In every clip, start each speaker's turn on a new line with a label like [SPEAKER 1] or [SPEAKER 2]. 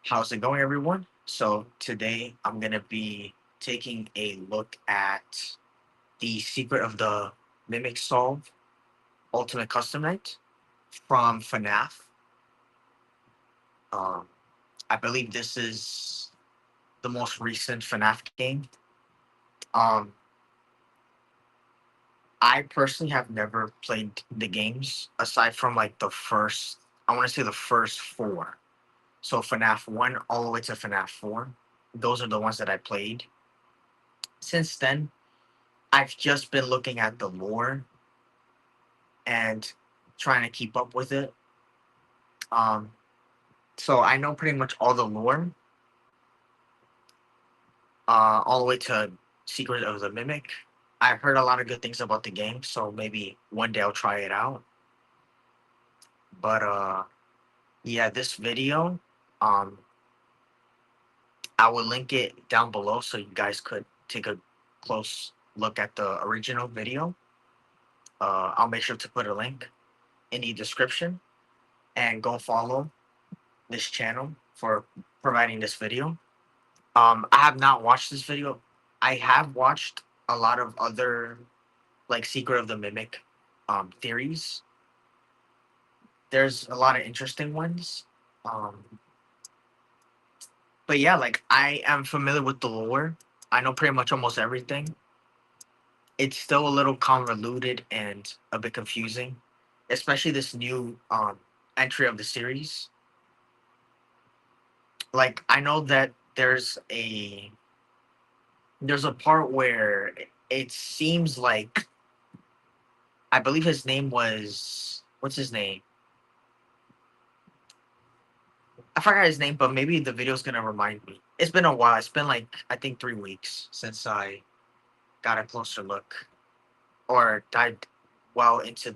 [SPEAKER 1] How's it going, everyone? So, today I'm going to be taking a look at the Secret of the Mimic Solve Ultimate Custom Night from FNAF. Um, I believe this is the most recent FNAF game. Um, I personally have never played the games aside from like I want to say the first four. So, FNAF 1 all the way to FNAF 4. Those are the ones that I played. Since then, I've just been looking at the lore and trying to keep up with it. Um, so I know pretty much all the lore, all the way to Secret of the Mimic. I've heard a lot of good things about the game, so maybe one day I'll try it out. But yeah, this video, um, I will link it down below so you guys could take a close look at the original video. I'll make sure to put a link in the description and go follow this channel for providing this video. I have not watched this video. I have watched a lot of other like Secret of the Mimic theories. There's a lot of interesting ones. Um, but yeah, like I am familiar with the lore. I know pretty much almost everything. It's still a little convoluted and a bit confusing, especially this new entry of the series. Like I know that there's a part where it seems like I believe his name was what's his name? I forgot his name, but maybe the video's gonna remind me. It's been a while. It's been like I think 3 weeks since I got a closer look or dived well into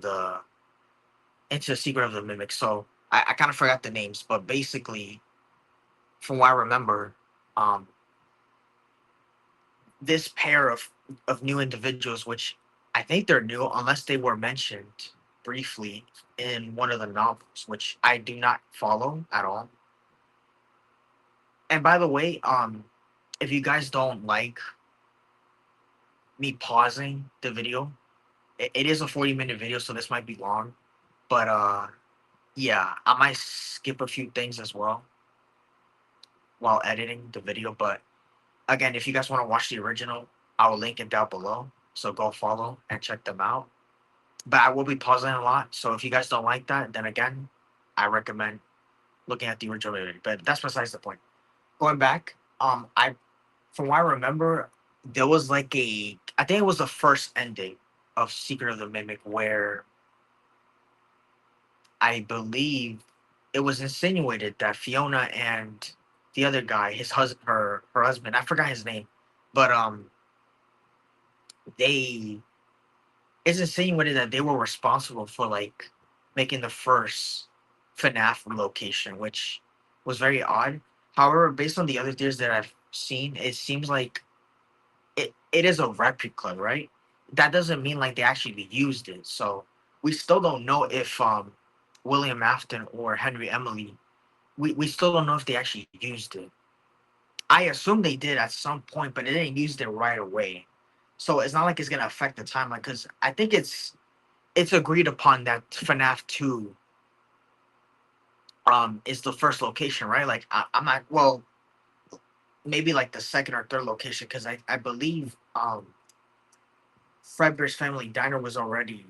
[SPEAKER 1] Secret of the Mimic. So I kind of forgot the names, but basically, from what I remember, um, this pair of new individuals, which I think they're new unless they were mentioned briefly in one of the novels, which I do not follow at all. And by the way, if you guys don't like me pausing the video, it is a 40-minute video, so this might be long. But yeah, I might skip a few things as well while editing the video. But again, if you guys want to watch the original, I will link it down below. So go follow and check them out. But I will be pausing a lot. So if you guys don't like that, then again, I recommend looking at the original video. But that's besides the point. Going back, I from what I remember, there was like I think it was the first ending of Secret of the Mimic where I believe it was insinuated that Fiona and the other guy, her husband, I forgot his name, but they it's insinuated that they were responsible for like making the first FNAF location, which was very odd. However, based on the other theories that I've seen, it seems like it is a replica, right? That doesn't mean like they actually used it. So we still don't know if William Afton or Henry Emily, we still don't know if they actually used it. I assume they did at some point, but they didn't use it right away. So it's not like it's gonna affect the timeline because I think it's agreed upon that FNAF 2 is the first location, right? Like I'm not well, maybe like the second or third location because I believe Fredbear's Family Diner was already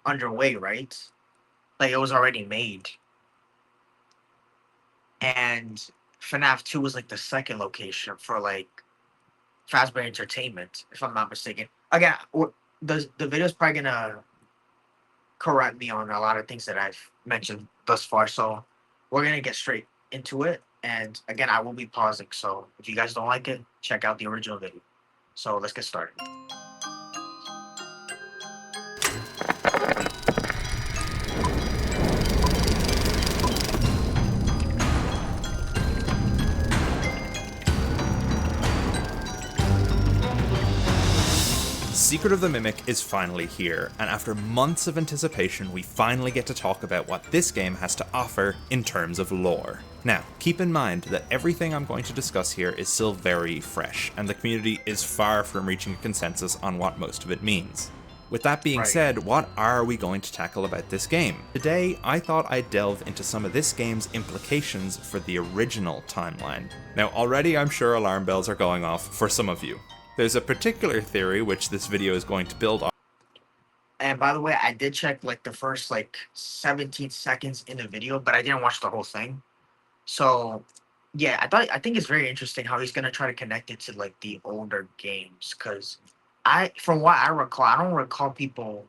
[SPEAKER 1] underway, right? Like it was already made, and FNAF 2 was like the second location for like Fazbear Entertainment, if I'm not mistaken. Again, the video's probably gonna correct me on a lot of things that I've mentioned thus far, so we're gonna get straight into it. And again, I will be pausing, so if you guys don't like it, check out the original video. So let's get started.
[SPEAKER 2] Secret of the Mimic is finally here, and after months of anticipation, we finally get to talk about what this game has to offer in terms of lore. Now, keep in mind that everything I'm going to discuss here is still very fresh, and the community is far from reaching a consensus on what most of it means. With that being said, what are we going to tackle about this game? Today, I thought I'd delve into some of this game's implications for the original timeline. Now, already I'm sure alarm bells are going off for some of you. There's a particular theory which this video is going to build on.
[SPEAKER 1] And by the way, I did check like the first like 17 seconds in the video, but I didn't watch the whole thing. So yeah, I think it's very interesting how he's gonna try to connect it to like the older games. Cause from what I recall, I don't recall people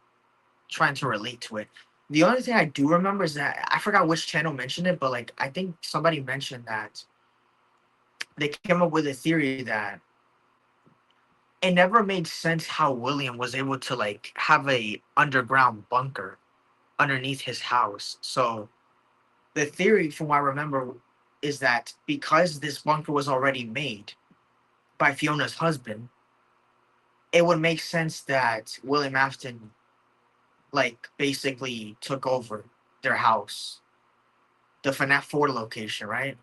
[SPEAKER 1] trying to relate to it. The only thing I do remember is that I forgot which channel mentioned it, but like I think somebody mentioned that they came up with a theory that it never made sense how William was able to like have a underground bunker underneath his house. So the theory, from what I remember, is that because this bunker was already made by Fiona's husband, it would make sense that William Afton like basically took over their house, the FNAF 4 location, right?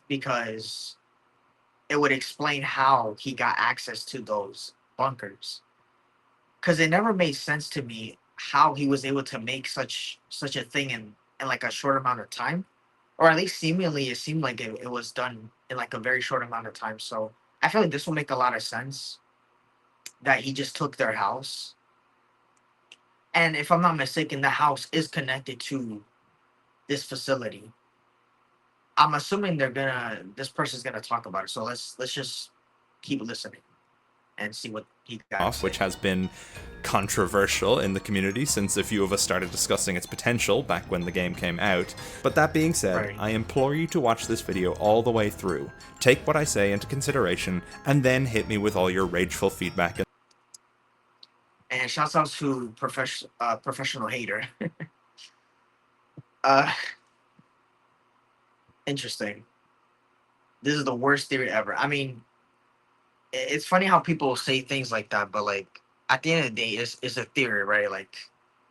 [SPEAKER 1] Because it would explain how he got access to those bunkers. Because it never made sense to me how he was able to make such a thing in like a short amount of time. Or at least seemingly it seemed like it was done in like a very short amount of time. So I feel like this will make a lot of sense that he just took their house. And if I'm not mistaken, the house is connected to this facility. I'm assuming this person's gonna talk about it. So let's just keep listening and see what he got.
[SPEAKER 2] Which has been controversial in the community since a few of us started discussing its potential back when the game came out. But that being said, I implore you to watch this video all the way through, take what I say into consideration, and then hit me with all your rageful feedback.
[SPEAKER 1] And shouts out to professional hater. Interesting. This is the worst theory ever. I mean, it's funny how people say things like that, but like at the end of the day, it's a theory, right? Like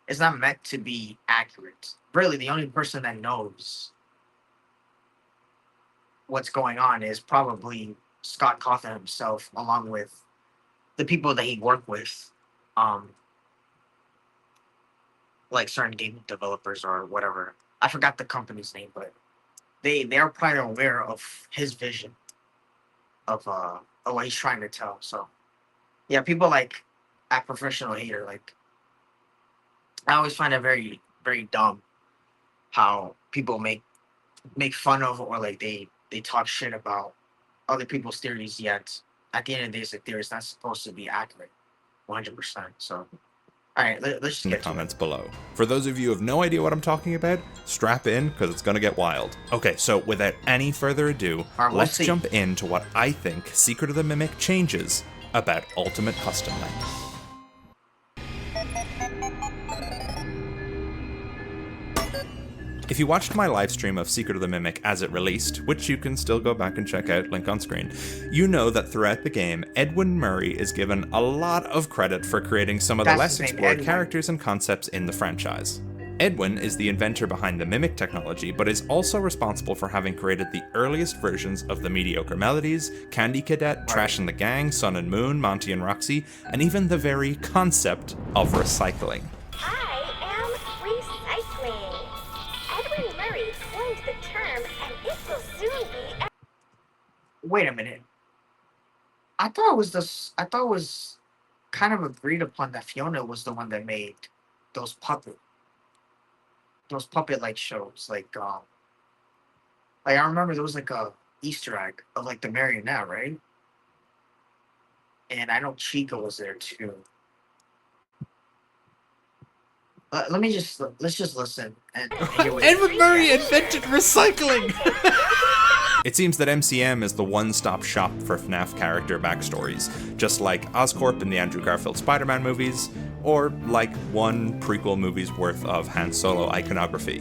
[SPEAKER 1] it's not meant to be accurate. Really, the only person that knows what's going on is probably Scott Cawthon himself, along with the people that he worked with, like certain game developers or whatever. I forgot the company's name, but they're probably aware of his vision of what he's trying to tell. So yeah, people like at professional hater, like I always find it very, very dumb how people make fun of or like they talk shit about other people's theories, yet at the end of the day it's a theory. It's not supposed to be accurate 100%. So alright, let's just get
[SPEAKER 2] in the comments below. For those of you who have no idea what I'm talking about, strap in, because it's going to get wild. Okay, so without any further ado, let's jump into what I think Secret of the Mimic changes about Ultimate Custom Night. If you watched my livestream of Secret of the Mimic as it released, which you can still go back and check out, link on screen, you know that throughout the game, Edwin Murray is given a lot of credit for creating some of the less explored characters and concepts in the franchise. Edwin is the inventor behind the Mimic technology, but is also responsible for having created the earliest versions of the Mediocre Melodies, Candy Cadet, Trash and the Gang, Sun and Moon, Monty and Roxy, and even the very concept of recycling.
[SPEAKER 1] Wait a minute. I thought it was kind of agreed upon that Fiona was the one that made those puppet like shows. Like I remember there was like a Easter egg of like the marionette, right? And I know Chica was there too. Let's just listen and
[SPEAKER 2] Edwin Murray invented recycling. It seems that MCM is the one-stop shop for FNAF character backstories, just like Oscorp in the Andrew Garfield Spider-Man movies, or like one prequel movie's worth of Han Solo iconography.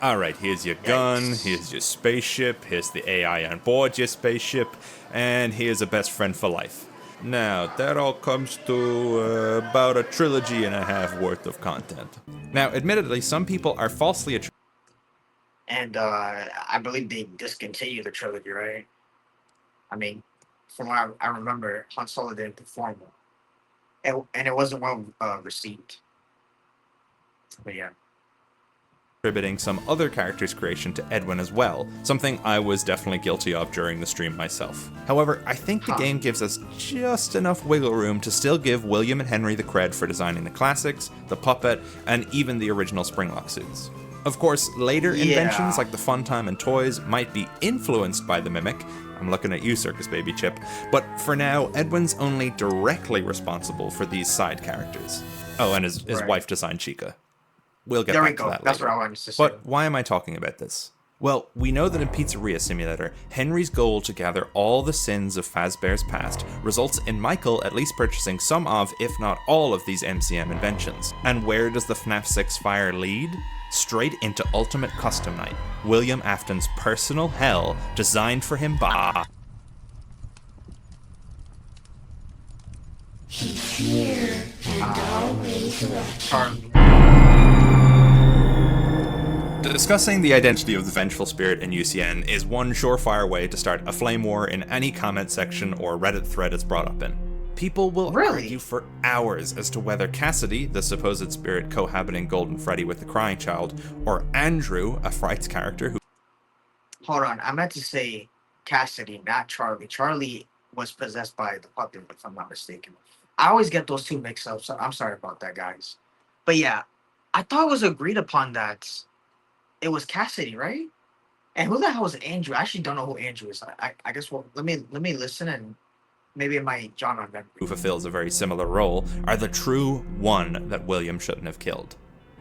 [SPEAKER 2] Alright, here's your gun, here's your spaceship, here's the AI on board your spaceship, and here's a best friend for life. Now, that all comes to about a trilogy and a half worth of content. Now, admittedly, some people are falsely attributing.
[SPEAKER 1] And I believe they discontinued the trilogy, right? I mean, from what I remember, Han Solo didn't perform well, and it wasn't well received. But yeah.
[SPEAKER 2] Attributing some other character's creation to Edwin as well, something I was definitely guilty of during the stream myself. However, I think the game gives us just enough wiggle room to still give William and Henry the cred for designing the classics, the puppet, and even the original Springlock suits. Of course, later inventions like the Funtime and toys might be influenced by the Mimic. I'm looking at you, Circus Baby Chip. But for now, Edwin's only directly responsible for these side characters. Oh, and his wife designed Chica. We'll get back to that later.
[SPEAKER 1] That's what I wanted to say.
[SPEAKER 2] But why am I talking about this? Well, we know that in Pizzeria Simulator, Henry's goal to gather all the sins of Fazbear's past results in Michael at least purchasing some of, if not all of these MCM inventions. And where does the FNAF 6 fire lead? Straight into Ultimate Custom Night, William Afton's personal hell designed for him by...
[SPEAKER 3] He's here, and always ready.
[SPEAKER 2] Discussing the identity of the Vengeful Spirit in UCN is one surefire way to start a flame war in any comment section or Reddit thread it's brought up in. People will argue for hours as to whether Cassidy, the supposed spirit cohabiting Golden Freddy with the Crying Child, or Andrew, a Frights character who...
[SPEAKER 1] Hold on, I meant to say Cassidy, not Charlie. Charlie was possessed by the puppet, if I'm not mistaken. I always get those two mixed up, so I'm sorry about that, guys. But yeah, I thought it was agreed upon that it was Cassidy, right? And who the hell is Andrew? I actually don't know who Andrew is. I guess let me listen and maybe it might jog on memory.
[SPEAKER 2] Who fulfills a very similar role are the true one that William shouldn't have killed.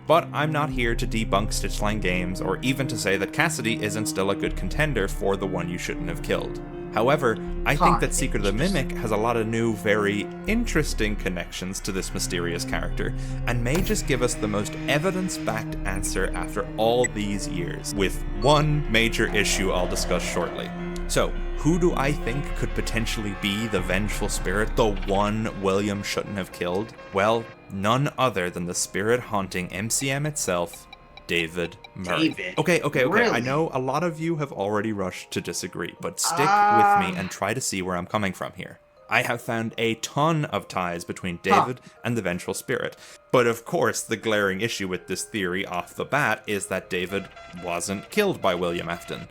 [SPEAKER 2] But I'm not here to debunk Stitchline Games or even to say that Cassidy isn't still a good contender for the one you shouldn't have killed. However, I think that Secret of the Mimic has a lot of new, very interesting connections to this mysterious character, and may just give us the most evidence-backed answer after all these years, with one major issue I'll discuss shortly. So, who do I think could potentially be the Vengeful Spirit, the one William shouldn't have killed? Well, none other than the spirit haunting MCM itself, David Murray. Okay. Really? I know a lot of you have already rushed to disagree, but stick with me and try to see where I'm coming from here. I have found a ton of ties between David and the Vengeful Spirit. But of course, the glaring issue with this theory off the bat is that David wasn't killed by William Afton.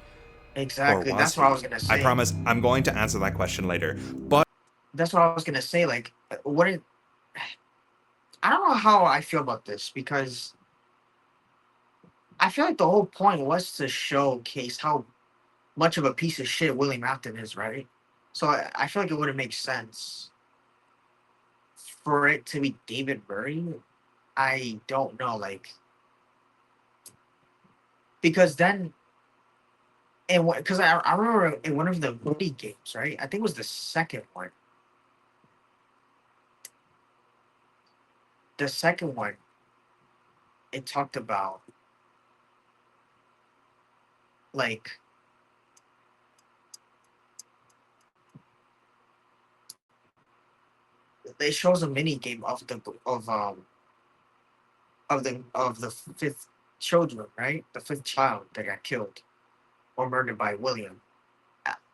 [SPEAKER 1] Exactly, that's what I was going to say.
[SPEAKER 2] I promise I'm going to answer that question later. But
[SPEAKER 1] that's what I was going to say. Like, I don't know how I feel about this, because I feel like the whole point was to showcase how much of a piece of shit William Afton is, right? So I feel like it wouldn't make sense for it to be David Murray. I don't know, like, because then, and because I remember in one of the Woody games, right? I think it was the second one. The second one, it talked about, like, it shows a mini game of the fifth children, right? The fifth child that got killed or murdered by William.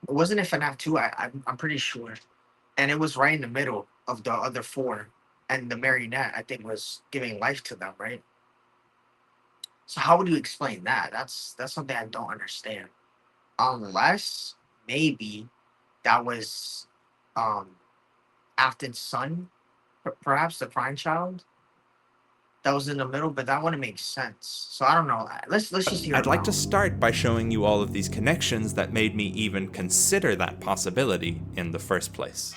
[SPEAKER 1] Wasn't it FNAF 2? I'm pretty sure. And it was right in the middle of the other four. And the marionette, I think, was giving life to them, right? So how would you explain that? That's something I don't understand. Unless maybe that was Afton's son, perhaps the Crying Child, that was in the middle, but that wouldn't make sense. So I don't know. Let's just hear.
[SPEAKER 2] I'd like to start by showing you all of these connections that made me even consider that possibility in the first place.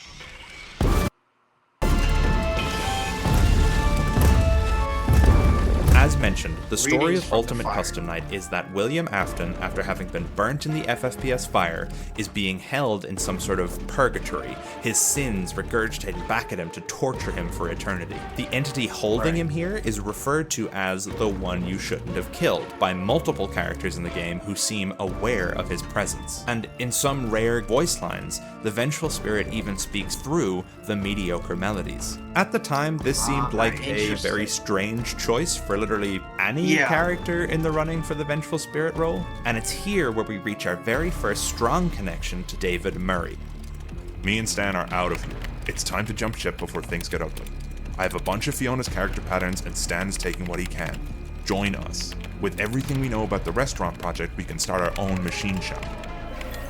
[SPEAKER 2] As mentioned, the story
[SPEAKER 1] Greetings
[SPEAKER 2] of
[SPEAKER 1] from the
[SPEAKER 2] Ultimate
[SPEAKER 1] fire.
[SPEAKER 2] Custom Night is that William Afton, after having been burnt in the FFPS fire, is being held in some sort of purgatory, his sins regurgitated back at him to torture him for eternity. The entity holding him here is referred to as the one you shouldn't have killed by multiple characters in the game who seem aware of his presence. And in some rare voice lines, the vengeful spirit even speaks through the mediocre melodies. At the time, this seemed like a
[SPEAKER 1] interesting.
[SPEAKER 2] very strange choice for literally any character in the running for the vengeful spirit role, and it's here where we reach our very first strong connection to David Murray.
[SPEAKER 4] Me and Stan are out of here. It's time to jump ship before things get ugly. I have a bunch of Fiona's character patterns and Stan is taking what he can. Join us. With everything we know about the restaurant project, we can start our own machine shop.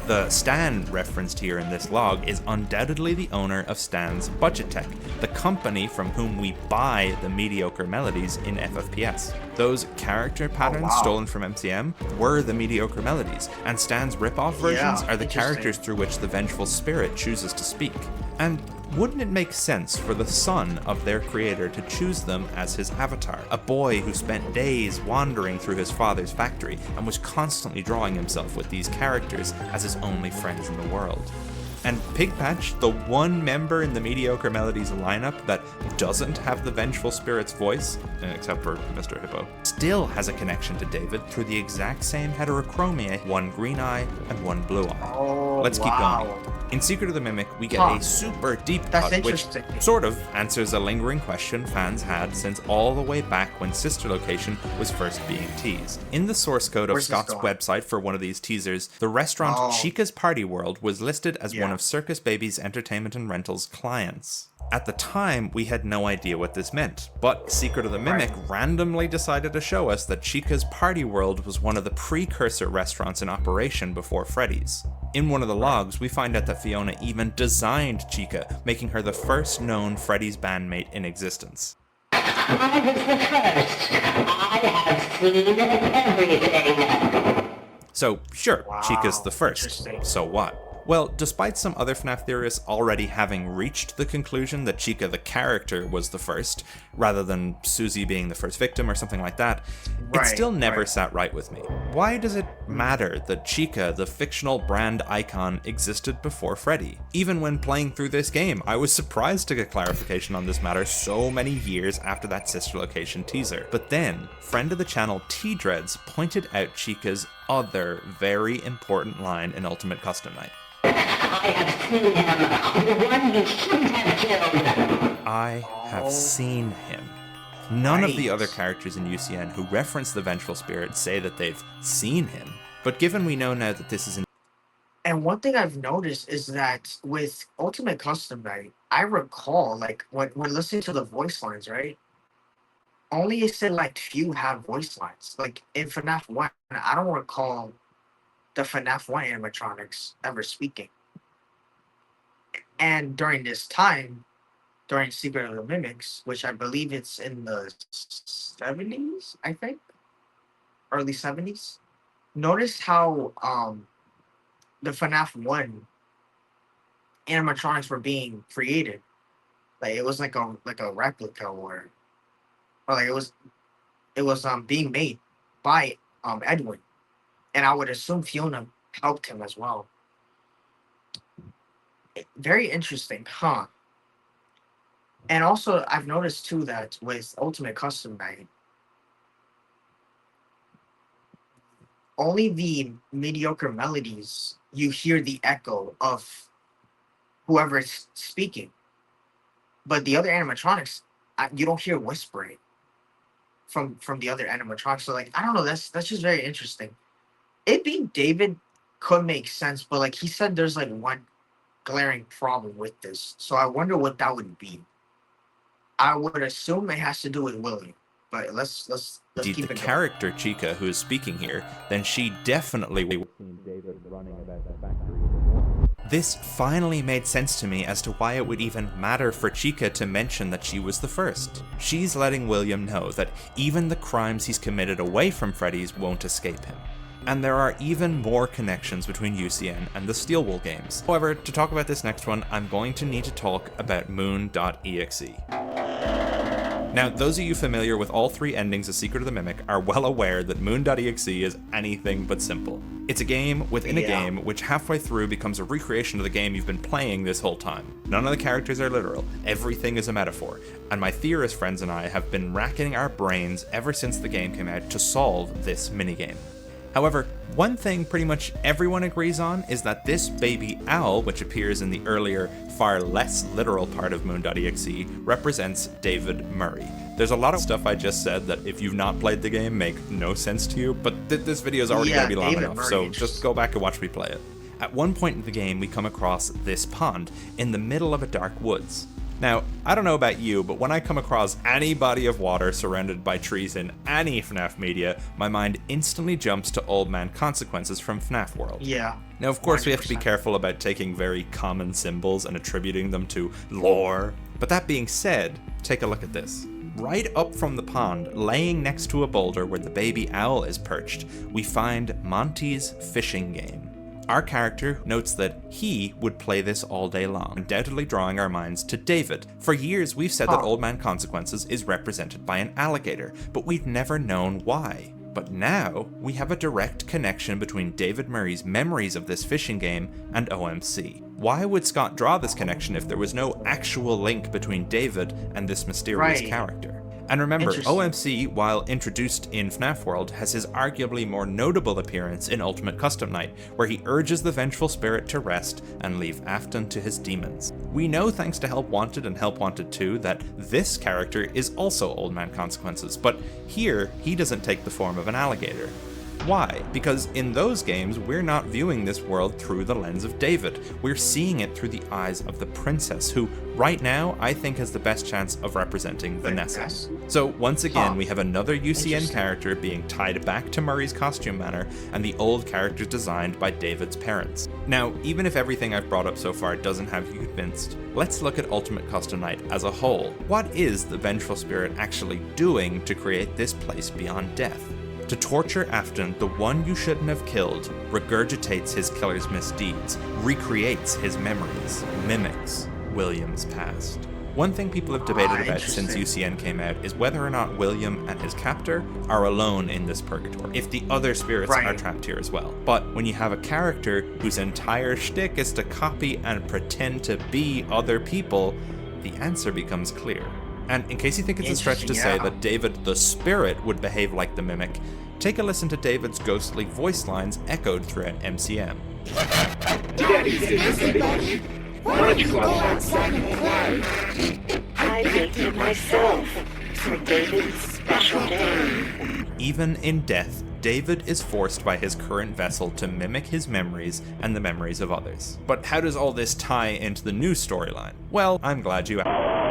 [SPEAKER 2] The Stan referenced here in this log is undoubtedly the owner of Stan's Budget Tech, the company from whom we buy the mediocre melodies in FFPS. Those character patterns stolen from MCM were the mediocre melodies, and Stan's rip-off versions are the characters through which the vengeful spirit chooses to speak. And wouldn't it make sense for the son of their creator to choose them as his avatar? A boy who spent days wandering through his father's factory and was constantly drawing himself with these characters as his only friends in the world. And Pigpatch, the one member in the Mediocre Melodies lineup that doesn't have the Vengeful Spirit's voice, except for Mr. Hippo, still has a connection to David through the exact same heterochromia, one green eye and one blue eye. Let's keep going. In Secret of the Mimic, we get a super deep cut, which sort of answers a lingering question fans had since all the way back when Sister Location was first being teased. In the source code of Scott's website for one of these teasers, the restaurant Chica's Party World was listed as one of Circus Baby's Entertainment and Rentals clients. At the time, we had no idea what this meant, but Secret of the Mimic randomly decided to show us that Chica's Party World was one of the precursor restaurants in operation before Freddy's. In one of the logs, we find out that Fiona even designed Chica, making her the first known Freddy's bandmate in existence.
[SPEAKER 3] I was the first. I have seen everything.
[SPEAKER 2] So, sure, Chica's the first. So what? Well, despite some other FNAF theorists already having reached the conclusion that Chica the character was the first, rather than Susie being the first victim or something like that, it still never sat right with me. Why does it matter that Chica, the fictional brand icon, existed before Freddy? Even when playing through this game, I was surprised to get clarification on this matter so many years after that Sister Location teaser. But then, friend of the channel T-Dreads pointed out Chica's other very important line in Ultimate Custom Night.
[SPEAKER 3] I have seen him, the one you shouldn't have killed.
[SPEAKER 2] I have seen him. None of the other characters in UCN who reference the Vengeful Spirit say that they've seen him. But given we know now that this is
[SPEAKER 1] And one thing I've noticed is that with Ultimate Custom Night, I recall, like, when listening to the voice lines, right? Only a select few have voice lines. Like, in FNAF 1, I don't recall the FNAF 1 animatronics ever speaking. And during this time, during Secret of the Mimics, which I believe it's in the 70s, I think? Early 70s? Notice how the FNAF 1 animatronics were being created. Like, it was like a replica or like it was being made by Edwin. And I would assume Fiona helped him as well. Very interesting, huh? And also, I've noticed too that with Ultimate Custom Night, only the mediocre melodies, you hear the echo of whoever is speaking. But the other animatronics, you don't hear whispering from the other animatronics. So, like, I don't know, that's just very interesting. It being David could make sense, but like he said, there's like one glaring problem with this. So I wonder what that would be. I would assume it has to do with William, but let's keep it
[SPEAKER 2] the character Chica who is speaking here, then she definitely would have seen David running about that factory. This finally made sense to me as to why it would even matter for Chica to mention that she was the first. She's letting William know that even the crimes he's committed away from Freddy's won't escape him. And there are even more connections between UCN and the Steelwool games. However, to talk about this next one, I'm going to need to talk about Moon.exe. Now, those of you familiar with all 3 endings of Secret of the Mimic are well aware that Moon.exe is anything but simple. It's a game within a game which halfway through becomes a recreation of the game you've been playing this whole time. None of the characters are literal, everything is a metaphor, and my theorist friends and I have been racking our brains ever since the game came out to solve this minigame. However, one thing pretty much everyone agrees on is that this baby owl, which appears in the earlier, far less literal part of Moon.exe, represents David Murray. There's a lot of stuff I just said that if you've not played the game make no sense to you, but this video is already going to be long
[SPEAKER 1] David
[SPEAKER 2] enough,
[SPEAKER 1] Murray
[SPEAKER 2] so just go back and watch me play it. At one point in the game, we come across this pond in the middle of a dark woods. Now, I don't know about you, but when I come across any body of water surrounded by trees in any FNAF media, my mind instantly jumps to Old Man Consequences from FNAF World.
[SPEAKER 1] Yeah.
[SPEAKER 2] Now, of course, we have to be
[SPEAKER 1] 100%.
[SPEAKER 2] careful about taking very common symbols and attributing them to lore. But that being said, take a look at this. Right up from the pond, laying next to a boulder where the baby owl is perched, we find Monty's fishing game. Our character notes that he would play this all day long, undoubtedly drawing our minds to David. For years, we've said that Old Man Consequences is represented by an alligator, but we've never known why. But now, we have a direct connection between David Murray's memories of this fishing game and OMC. Why would Scott draw this connection if there was no actual link between David and this mysterious character? And remember, OMC, while introduced in FNAF World, has his arguably more notable appearance in Ultimate Custom Night, where he urges the vengeful spirit to rest and leave Afton to his demons. We know, thanks to Help Wanted and Help Wanted 2, that this character is also Old Man Consequences, but here, he doesn't take the form of an alligator. Why? Because in those games, we're not viewing this world through the lens of David. We're seeing it through the eyes of the princess, who, right now, I think has the best chance of representing Vanessa. So, once again, we have another UCN character being tied back to Murray's costume manner, and the old characters designed by David's parents. Now, even if everything I've brought up so far doesn't have you convinced, let's look at Ultimate Custom Night as a whole. What is the vengeful spirit actually doing to create this place beyond death? To torture Afton, the one you shouldn't have killed, regurgitates his killer's misdeeds, recreates his memories, mimics William's past. One thing people have debated about since UCN came out is whether or not William and his captor are alone in this purgatory, if the other spirits are trapped here as well. But when you have a character whose entire shtick is to copy and pretend to be other people, the answer becomes clear. And in case you think it's a stretch to say that David the Spirit would behave like the Mimic, take a listen to David's ghostly voice lines echoed throughout MCM.
[SPEAKER 3] Everybody, why don't you go outside and play? I baked it myself for David's special day.
[SPEAKER 2] Even in death, David is forced by his current vessel to mimic his memories and the memories of others. But how does all this tie into the new storyline? Well, I'm glad you asked.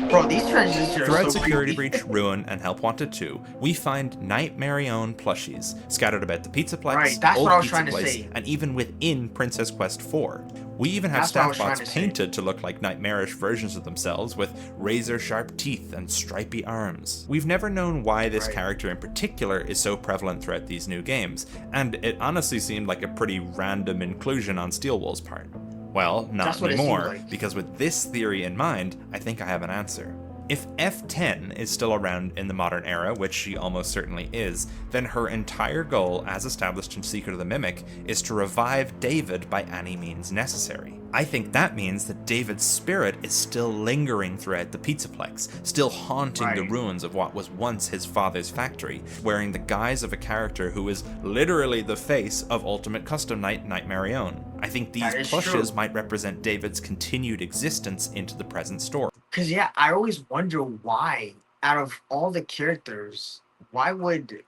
[SPEAKER 1] Bro, these transitions are
[SPEAKER 2] Throughout
[SPEAKER 1] so
[SPEAKER 2] Security
[SPEAKER 1] creepy.
[SPEAKER 2] Breach, Ruin, and Help Wanted 2, we find Night Marion plushies scattered about the Pizzaplex,
[SPEAKER 1] Right, that's
[SPEAKER 2] Old
[SPEAKER 1] what I was
[SPEAKER 2] Pizza
[SPEAKER 1] trying to
[SPEAKER 2] Place,
[SPEAKER 1] say.
[SPEAKER 2] and even within Princess Quest 4. We even have
[SPEAKER 1] That's what I
[SPEAKER 2] staff
[SPEAKER 1] was trying
[SPEAKER 2] bots
[SPEAKER 1] to say.
[SPEAKER 2] painted to look like nightmarish versions of themselves with razor-sharp teeth and stripy arms. We've never known why this character in particular is so prevalent throughout these new games, and it honestly seemed like a pretty random inclusion on Steelwool's part. Well, not
[SPEAKER 1] That's what it seemed
[SPEAKER 2] anymore,
[SPEAKER 1] like.
[SPEAKER 2] because with this theory in mind, I think I have an answer. If F10 is still around in the modern era, which she almost certainly is, then her entire goal, as established in Secret of the Mimic, is to revive David by any means necessary. I think that means that David's spirit is still lingering throughout the Pizzaplex, still haunting the ruins of what was once his father's factory, wearing the guise of a character who is literally the face of Ultimate Custom Night Night Marion. I think these plushes might represent David's continued existence into the present story.
[SPEAKER 1] Because, yeah, I always wonder why, out of all the characters, why would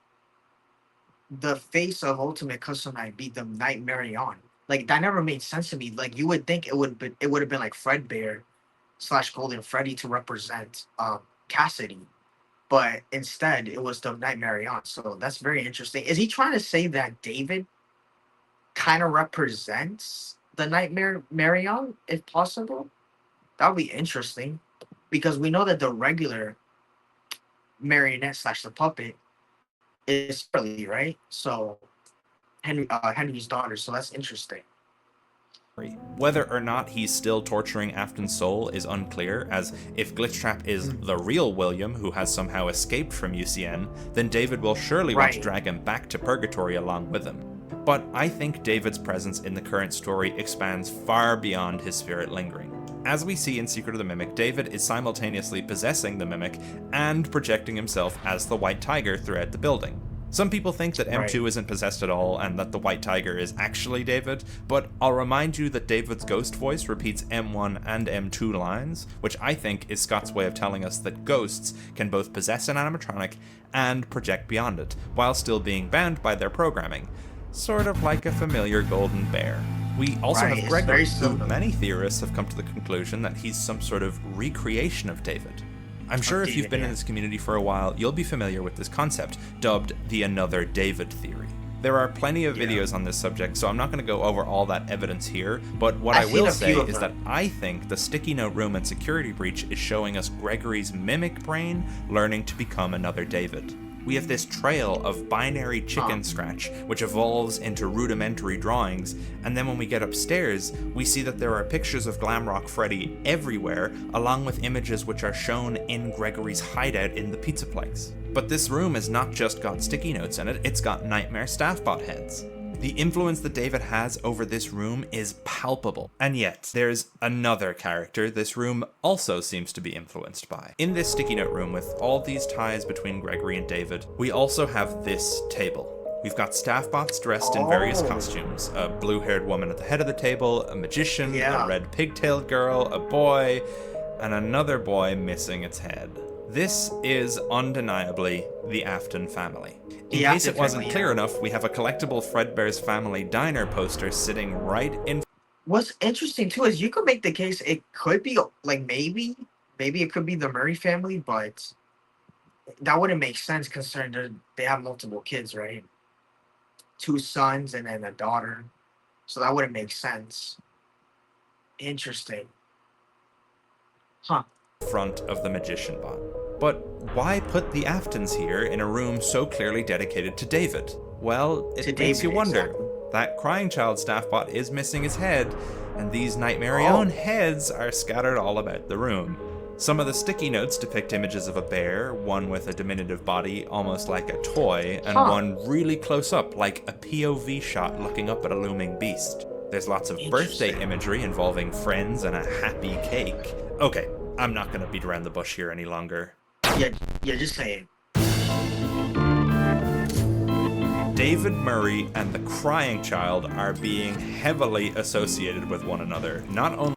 [SPEAKER 1] the face of Ultimate Custom Night be the Night Marion? Like, that never made sense to me. Like, you would think it would have been like Fredbear / Golden Freddy to represent Cassidy. But instead, it was the Night Marion. So that's very interesting. Is he trying to say that David kind of represents the Nightmare Marion, if possible? That would be interesting. Because we know that the regular marionette / the puppet is Shirley, right? So Henry's daughter. So that's interesting.
[SPEAKER 2] Whether or not he's still torturing Afton's soul is unclear, as if Glitchtrap is the real William who has somehow escaped from UCN, then David will surely want to drag him back to Purgatory along with him. But I think David's presence in the current story expands far beyond his spirit lingering. As we see in Secret of the Mimic, David is simultaneously possessing the Mimic and projecting himself as the White Tiger throughout the building. Some people think that M2 isn't possessed at all and that the White Tiger is actually David, but I'll remind you that David's ghost voice repeats M1 and M2 lines, which I think is Scott's way of telling us that ghosts can both possess an animatronic and project beyond it, while still being bound by their programming. Sort of like a familiar golden bear. We also have Gregory, who many theorists have come to the conclusion that he's some sort of recreation of David. I'm sure if you've been in this community for a while, you'll be familiar with this concept, dubbed the Another David theory. There are plenty of videos on this subject, so I'm not going to go over all that evidence here, but what I will say is that I think the sticky note room and security breach is showing us Gregory's mimic brain learning to become another David. We have this trail of binary chicken scratch, which evolves into rudimentary drawings, and then when we get upstairs, we see that there are pictures of Glamrock Freddy everywhere, along with images which are shown in Gregory's hideout in the Pizzaplex. But this room has not just got sticky notes in it, it's got nightmare staffbot heads. The influence that David has over this room is palpable. And yet, there's another character this room also seems to be influenced by. In this sticky note room with all these ties between Gregory and David, we also have this table. We've got staffbots dressed in various costumes. A blue-haired woman at the head of the table, a magician, a red pigtailed girl, a boy, and another boy missing its head. This is undeniably the Afton family. In case it wasn't clear enough, we have a collectible Fredbear's Family Diner poster sitting right in...
[SPEAKER 1] What's interesting too is you could make the case it could be like maybe it could be the Murray family, but that wouldn't make sense considering they have multiple kids, right? 2 sons and then a daughter, so that wouldn't make sense. Interesting, huh?
[SPEAKER 2] Front of the magician bot. But why put the Aftons here in a room so clearly dedicated to David? Well, it makes you wonder. Exactly. That Crying Child staffbot is missing his head, and these Nightmarion heads are scattered all about the room. Some of the sticky notes depict images of a bear, one with a diminutive body almost like a toy, and one really close up like a POV shot looking up at a looming beast. There's lots of birthday imagery involving friends and a happy cake. Okay, I'm not gonna beat around the bush here any longer.
[SPEAKER 1] Yeah, just say it.
[SPEAKER 2] David Murray and the Crying Child are being heavily associated with one another. Not only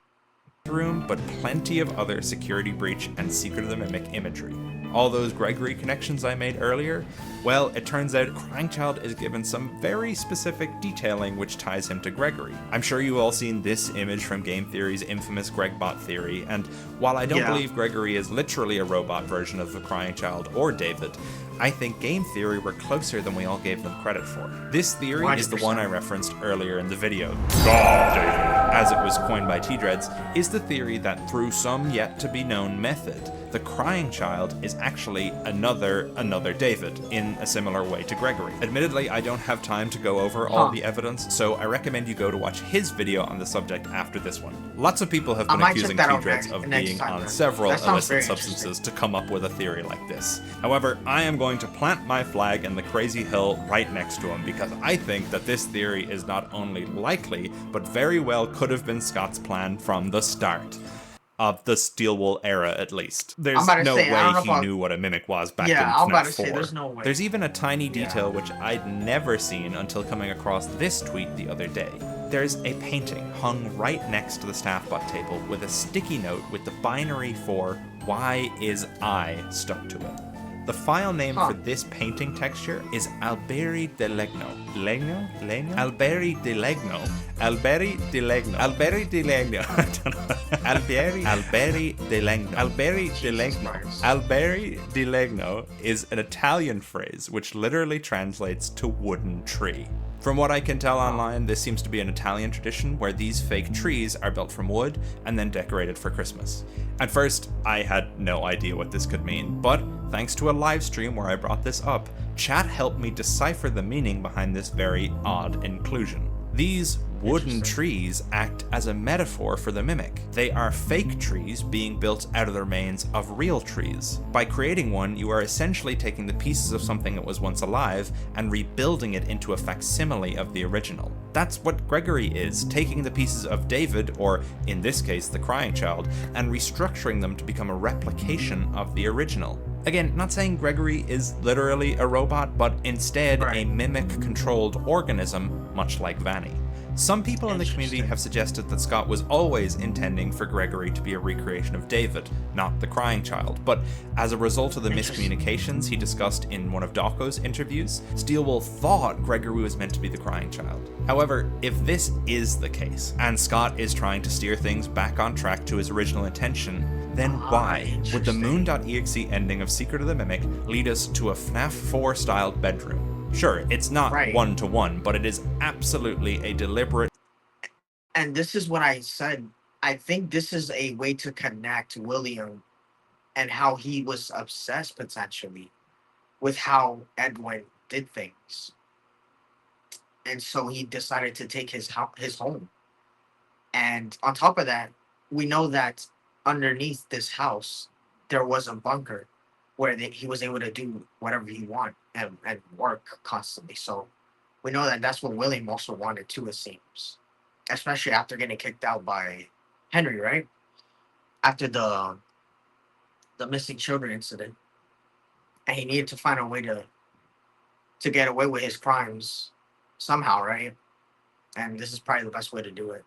[SPEAKER 2] in the room, but plenty of other Security Breach and Secret of the Mimic imagery. All those Gregory connections I made earlier, well, it turns out Crying Child is given some very specific detailing which ties him to Gregory. I'm sure you've all seen this image from Game Theory's infamous Gregbot theory, and while I don't believe Gregory is literally a robot version of the Crying Child or David, I think Game Theory were closer than we all gave them credit for. This theory 100%. Is the one I referenced earlier in the video.
[SPEAKER 4] God, David.
[SPEAKER 2] As it was coined by T-Dreads, is the theory that through some yet-to-be-known method, the Crying Child is actually another David, in a similar way to Gregory. Admittedly, I don't have time to go over all the evidence, so I recommend you go to watch his video on the subject after this one. Lots of people have been accusing T-Dreads of being on several illicit substances to come up with a theory like this. However, I am going to plant my flag in the crazy hill right next to him, because I think that this theory is not only likely, but very well could have been Scott's plan from the start. Of the Steel Wool era, at least. There's no way he knew what a mimic was back in FNAF 4.
[SPEAKER 1] There's no way.
[SPEAKER 2] There's even a tiny detail which I'd never seen until coming across this tweet the other day. There's a painting hung right next to the staffbot table with a sticky note with the binary for "Why is I" stuck to it. The file name for this painting texture is Alberi de Legno. Alberi de Legno. Alberi de Legno. Alberi de Legno. I don't know. Alberi de Legno. Alberi de Legno. Alberi de Legno is an Italian phrase which literally translates to wooden tree. From what I can tell online, this seems to be an Italian tradition where these fake trees are built from wood and then decorated for Christmas. At first, I had no idea what this could mean, but thanks to a live stream where I brought this up, chat helped me decipher the meaning behind this very odd inclusion. These wooden trees act as a metaphor for the Mimic. They are fake trees being built out of the remains of real trees. By creating one, you are essentially taking the pieces of something that was once alive and rebuilding it into a facsimile of the original. That's what Gregory is, taking the pieces of David, or in this case the Crying Child, and restructuring them to become a replication of the original. Again, not saying Gregory is literally a robot, but instead a mimic-controlled organism, much like Vanny. Some people in the community have suggested that Scott was always intending for Gregory to be a recreation of David, not the Crying Child, but as a result of the miscommunications he discussed in one of Dawko's interviews, Steelwool thought Gregory was meant to be the Crying Child. However, if this is the case, and Scott is trying to steer things back on track to his original intention, then why would the Moon.exe ending of Secret of the Mimic lead us to a FNAF 4 styled bedroom? Sure, it's not one-to-one, but it is absolutely a deliberate...
[SPEAKER 1] And this is what I said. I think this is a way to connect William and how he was obsessed, potentially, with how Edwin did things. And so he decided to take his home. And on top of that, we know that underneath this house, there was a bunker where he was able to do whatever he wanted and work constantly. So we know that that's what William also wanted too, it seems. Especially after getting kicked out by Henry, right? After the missing children incident. And he needed to find a way to get away with his crimes somehow, right? And this is probably the best way to do it.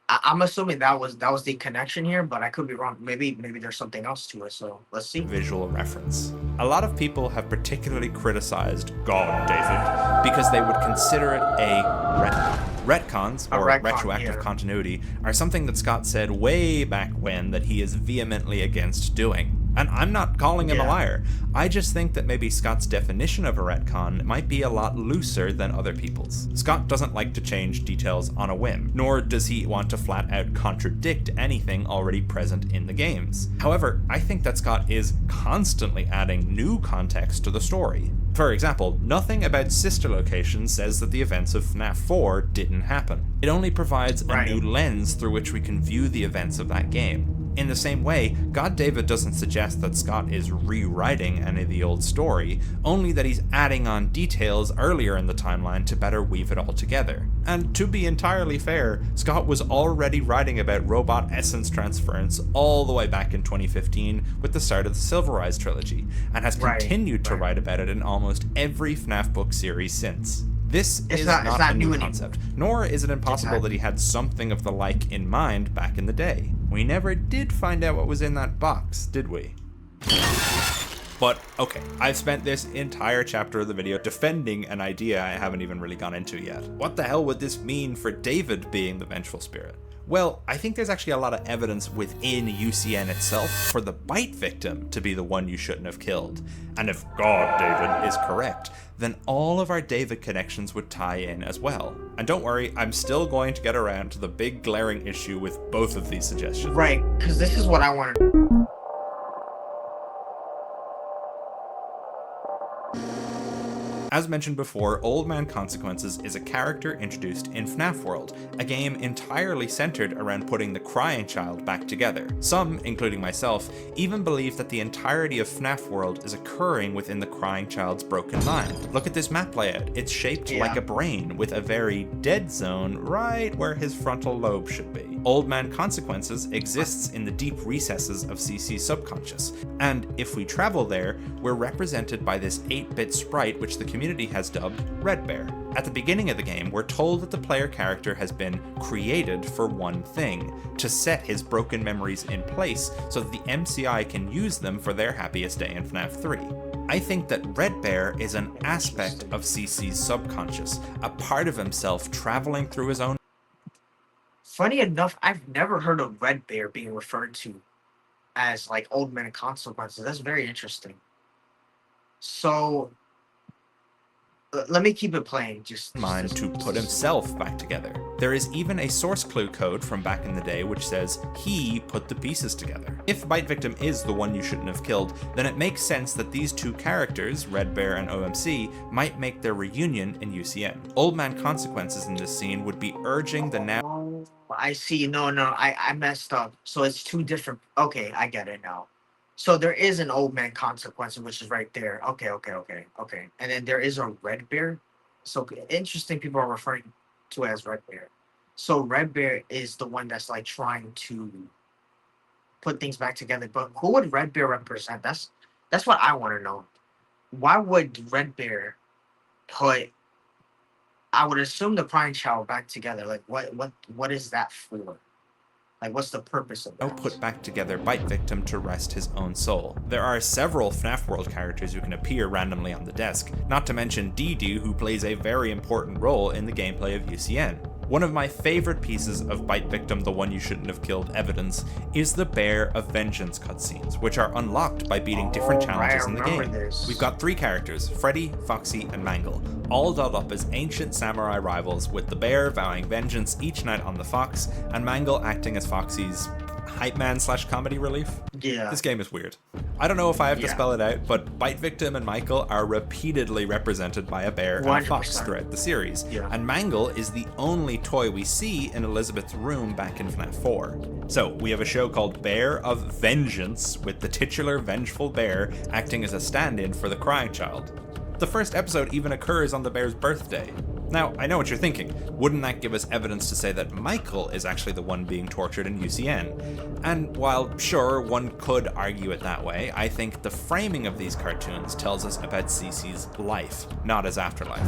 [SPEAKER 1] I'm assuming that was the connection here, but I could be wrong. Maybe there's something else to it. So let's see.
[SPEAKER 2] Visual reference. A lot of people have particularly criticized God David because they would consider it a retcon. Retcons, or retroactive continuity, are something that Scott said way back when that he is vehemently against doing. And I'm not calling him a liar. I just think that maybe Scott's definition of a retcon might be a lot looser than other people's. Scott doesn't like to change details on a whim, nor does he want to flat out contradict anything already present in the games. However, I think that Scott is constantly adding new context to the story. For example, nothing about sister location says that the events of FNAF 4 didn't happen. It only provides a new lens through which we can view the events of that game. In the same way, God David doesn't suggest that Scott is rewriting any of the old story, only that he's adding on details earlier in the timeline to better weave it all together. And to be entirely fair, Scott was already writing about robot essence transference all the way back in 2015 with the start of the Silver Rise trilogy, and has continued to write about it in almost every FNAF book series since. This is not a new concept, nor is it impossible that he had something of the like in mind back in the day. We never did find out what was in that box, did we? But, okay, I've spent this entire chapter of the video defending an idea I haven't even really gone into yet. What the hell would this mean for David being the vengeful spirit? Well, I think there's actually a lot of evidence within UCN itself for the bite victim to be the one you shouldn't have killed. And if God David is correct, then all of our David connections would tie in as well. And don't worry, I'm still going to get around to the big glaring issue with both of these suggestions.
[SPEAKER 1] Right, because this is what I wanted.
[SPEAKER 2] As mentioned before, Old Man Consequences is a character introduced in FNAF World, a game entirely centered around putting the Crying Child back together. Some, including myself, even believe that the entirety of FNAF World is occurring within the Crying Child's broken mind. Look at this map layout. It's shaped like a brain, with a very dead zone right where his frontal lobe should be. Old Man Consequences exists in the deep recesses of CC's subconscious, and if we travel there, we're represented by this 8-bit sprite which the community has dubbed Red Bear. At the beginning of the game, we're told that the player character has been created for one thing, to set his broken memories in place so that the MCI can use them for their happiest day in FNAF 3. I think that Red Bear is an aspect of CC's subconscious, a part of himself traveling through his own.
[SPEAKER 1] Funny enough, I've never heard of Red Bear being referred to as like Old Man Consequences. That's very interesting. So let me keep it playing. Just
[SPEAKER 2] mind to put himself back together. There is even a source clue code from back in the day which says he put the pieces together. If Bite Victim is the one you shouldn't have killed, then it makes sense that these two characters, Red Bear and OMC, might make their reunion in UCN. Old Man Consequences in this scene would be urging the now...
[SPEAKER 1] Oh, I see. No, I messed up. So it's two different. Okay, I get it now. So there is an Old Man Consequence, which is right there. Okay. And then there is a Red Bear. So interesting, people are referring to it as Red Bear. So Red Bear is the one that's like trying to put things back together. But who would Red Bear represent? That's what I want to know. Why would Red Bear put, I would assume, the crying child back together? Like what is that for? Like, what's the purpose of that?
[SPEAKER 2] Put back together Bite Victim to rest his own soul. There are several FNAF World characters who can appear randomly on the desk, not to mention Dee, who plays a very important role in the gameplay of UCN. One of my favorite pieces of Bite Victim, the one you shouldn't have killed evidence, is the Bear of Vengeance cutscenes, which are unlocked by beating different challenges in the game. We've got three characters, Freddy, Foxy, and Mangle, all dolled up as ancient samurai rivals, with the Bear vowing vengeance each night on the Fox, and Mangle acting as Foxy's hype man / comedy relief.
[SPEAKER 1] Yeah.
[SPEAKER 2] This game is weird. I don't know if I have to spell it out, but Bite Victim and Michael are repeatedly represented by a bear and a fox
[SPEAKER 1] 100%.
[SPEAKER 2] throughout the series.
[SPEAKER 1] Yeah.
[SPEAKER 2] And Mangle is the only toy we see in Elizabeth's room back in FNAF 4. So we have a show called Bear of Vengeance, with the titular vengeful bear acting as a stand-in for the crying child. The first episode even occurs on the bear's birthday. Now, I know what you're thinking. Wouldn't that give us evidence to say that Michael is actually the one being tortured in UCN? And while, sure, one could argue it that way, I think the framing of these cartoons tells us about Cece's life, not his afterlife.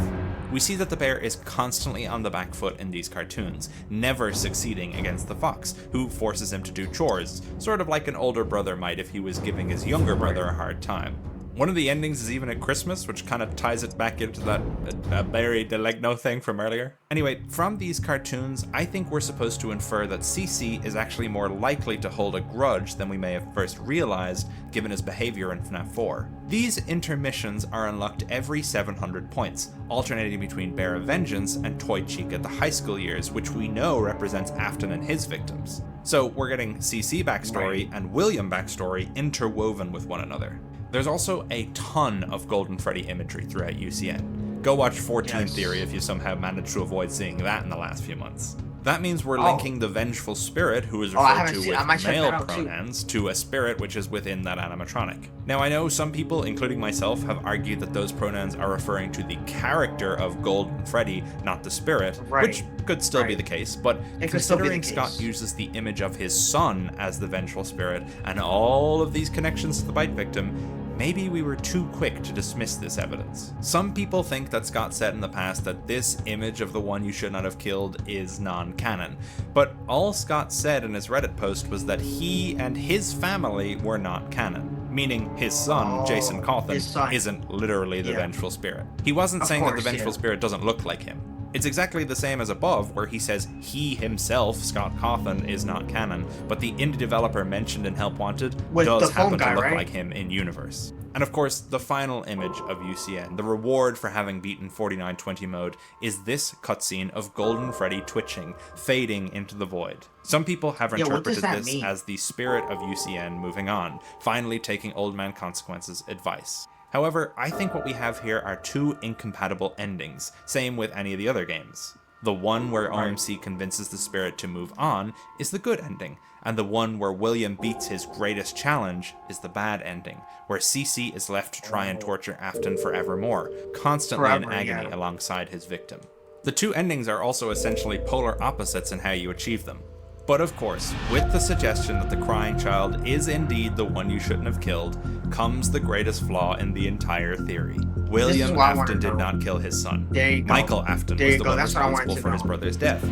[SPEAKER 2] We see that the bear is constantly on the back foot in these cartoons, never succeeding against the fox, who forces him to do chores, sort of like an older brother might if he was giving his younger brother a hard time. One of the endings is even at Christmas, which kind of ties it back into that Barry Delegno thing from earlier. Anyway, from these cartoons, I think we're supposed to infer that Cece is actually more likely to hold a grudge than we may have first realized, given his behavior in FNAF 4. These intermissions are unlocked every 700 points, alternating between Bear of Vengeance and Toy Chica the high school years, which we know represents Afton and his victims. So we're getting Cece backstory and William backstory interwoven with one another. There's also a ton of Golden Freddy imagery throughout UCN. Go watch 14 Theory if you somehow managed to avoid seeing that in the last few months. That means we're linking the vengeful spirit, who is referred to with male pronouns, to a spirit which is within that animatronic. Now, I know some people, including myself, have argued that those pronouns are referring to the character of Golden Freddy, not the spirit, which could still be the case, but considering Scott uses the image of his son as the vengeful spirit, and all of these connections to the Bite Victim, maybe we were too quick to dismiss this evidence. Some people think that Scott said in the past that this image of the one you should not have killed is non-canon, but all Scott said in his Reddit post was that he and his family were not canon, meaning his son, Jason Cawthon, isn't literally the vengeful spirit. He wasn't saying that the vengeful spirit doesn't look like him. It's exactly the same as above, where he says he himself, Scott Cawthon, is not canon, but the indie developer mentioned in Help Wanted does happen to look like him in universe. And of course, the final image of UCN, the reward for having beaten 4920 mode, is this cutscene of Golden Freddy twitching, fading into the void. Some people have interpreted this as the spirit of UCN moving on, finally taking Old Man Consequences' advice. However, I think what we have here are two incompatible endings, same with any of the other games. The one where OMC convinces the spirit to move on is the good ending, and the one where William beats his greatest challenge is the bad ending, where Cece is left to try and torture Afton forevermore, constantly in agony alongside his victim. The two endings are also essentially polar opposites in how you achieve them. But of course, with the suggestion that the crying child is indeed the one you shouldn't have killed, comes the greatest flaw in the entire theory. William Afton did not kill his son. Michael Afton was the one responsible for his brother's death.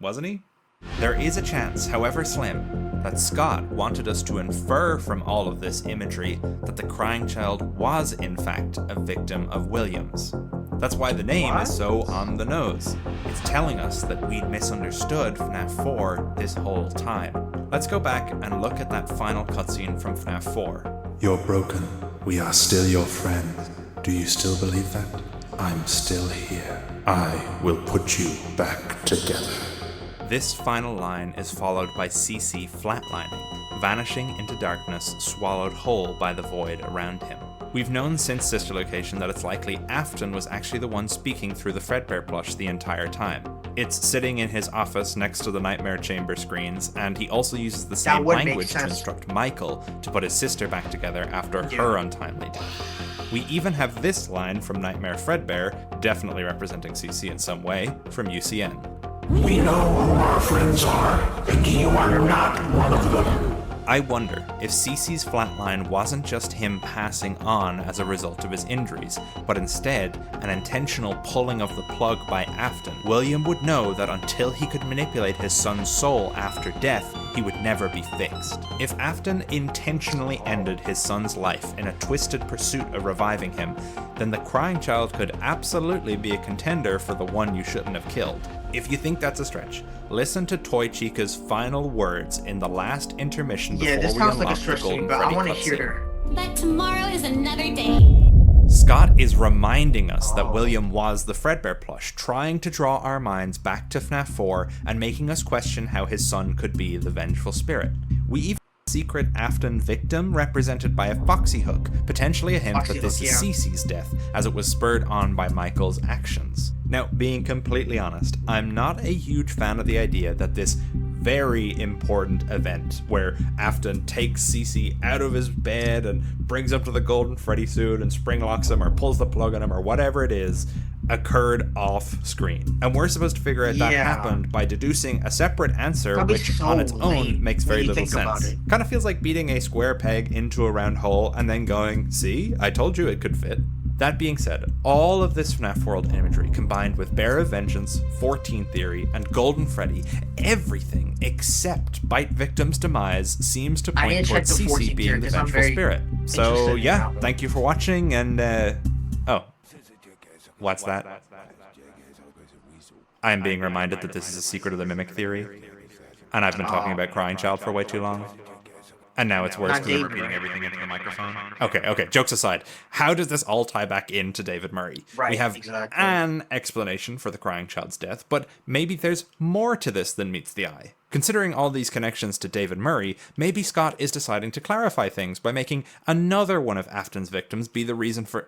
[SPEAKER 2] Wasn't he? There is a chance, however slim, that Scott wanted us to infer from all of this imagery that the crying child was in fact a victim of William's. That's why the name is so on the nose. It's telling us that we'd misunderstood FNAF 4 this whole time. Let's go back and look at that final cutscene from FNAF 4.
[SPEAKER 5] You're broken. We are still your friends. Do you still believe that?
[SPEAKER 4] I'm still here. I will put you back together.
[SPEAKER 2] This final line is followed by Cece flatlining, vanishing into darkness, swallowed whole by the void around him. We've known since Sister Location that it's likely Afton was actually the one speaking through the Fredbear plush the entire time. It's sitting in his office next to the Nightmare Chamber screens, and he also uses the same
[SPEAKER 1] would make
[SPEAKER 2] language to
[SPEAKER 1] sense.
[SPEAKER 2] instruct Michael to put his sister back together after her untimely death. We even have this line from Nightmare Fredbear, definitely representing CC in some way, from UCN.
[SPEAKER 5] We know who our friends are, and you are not one of them.
[SPEAKER 2] I wonder if Cece's flatline wasn't just him passing on as a result of his injuries, but instead an intentional pulling of the plug by Afton. William would know that until he could manipulate his son's soul after death, he would never be fixed. If Afton intentionally ended his son's life in a twisted pursuit of reviving him, then the Crying Child could absolutely be a contender for the one you shouldn't have killed. If you think that's a stretch, listen to Toy Chica's final words in the last intermission before
[SPEAKER 1] Yeah, this
[SPEAKER 2] we
[SPEAKER 1] sounds like a
[SPEAKER 2] unlock the
[SPEAKER 1] stretch to me,
[SPEAKER 2] Golden
[SPEAKER 1] but I
[SPEAKER 2] Freddy
[SPEAKER 1] want to
[SPEAKER 2] cutscene.
[SPEAKER 1] hear her.
[SPEAKER 6] But tomorrow is another day.
[SPEAKER 2] Scott is reminding us that William was the Fredbear plush, trying to draw our minds back to FNAF 4 and making us question how his son could be the vengeful spirit. We even have a secret Afton victim represented by a Foxy Hook, potentially a hint
[SPEAKER 1] Foxy
[SPEAKER 2] that this
[SPEAKER 1] Hook,
[SPEAKER 2] is
[SPEAKER 1] yeah.
[SPEAKER 2] Cece's death, as it was spurred on by Michael's actions. Now, being completely honest, I'm not a huge fan of the idea that this very important event where Afton takes Cece out of his bed and brings him to the Golden Freddy suit and spring locks him or pulls the plug on him or whatever it is, occurred off screen. And we're supposed to figure out that
[SPEAKER 1] Yeah.
[SPEAKER 2] happened by deducing a separate answer,
[SPEAKER 1] That'd be
[SPEAKER 2] which
[SPEAKER 1] so
[SPEAKER 2] on its own
[SPEAKER 1] lame
[SPEAKER 2] makes
[SPEAKER 1] when
[SPEAKER 2] very
[SPEAKER 1] you
[SPEAKER 2] little
[SPEAKER 1] think about
[SPEAKER 2] sense.
[SPEAKER 1] it.
[SPEAKER 2] Kind of feels like beating a square peg into a round hole and then going, see, I told you it could fit. That being said, all of this FNAF World imagery combined with Bear of Vengeance, 14 Theory, and Golden Freddy, everything except Bite Victim's demise seems to
[SPEAKER 1] I
[SPEAKER 2] point
[SPEAKER 1] need to check
[SPEAKER 2] towards
[SPEAKER 1] the 14
[SPEAKER 2] Cece being
[SPEAKER 1] Theory,
[SPEAKER 2] the
[SPEAKER 1] 'cause I'm
[SPEAKER 2] vengeful
[SPEAKER 1] very
[SPEAKER 2] spirit. So
[SPEAKER 1] interested in
[SPEAKER 2] yeah,
[SPEAKER 1] that one.
[SPEAKER 2] thank you for watching, and oh, what's that? I am being reminded that this is a secret of the Mimic Theory, and I've been talking about Crying Child for way too long. And now it's worse
[SPEAKER 1] Not
[SPEAKER 2] because I'm
[SPEAKER 1] David,
[SPEAKER 2] repeating
[SPEAKER 1] right?
[SPEAKER 2] everything into the microphone. Okay, jokes aside. How does this all tie back into David Murray?
[SPEAKER 1] Right,
[SPEAKER 2] we have
[SPEAKER 1] exactly.
[SPEAKER 2] an explanation for the Crying Child's death, but maybe there's more to this than meets the eye. Considering all these connections to David Murray, maybe Scott is deciding to clarify things by making another one of Afton's victims be the reason for...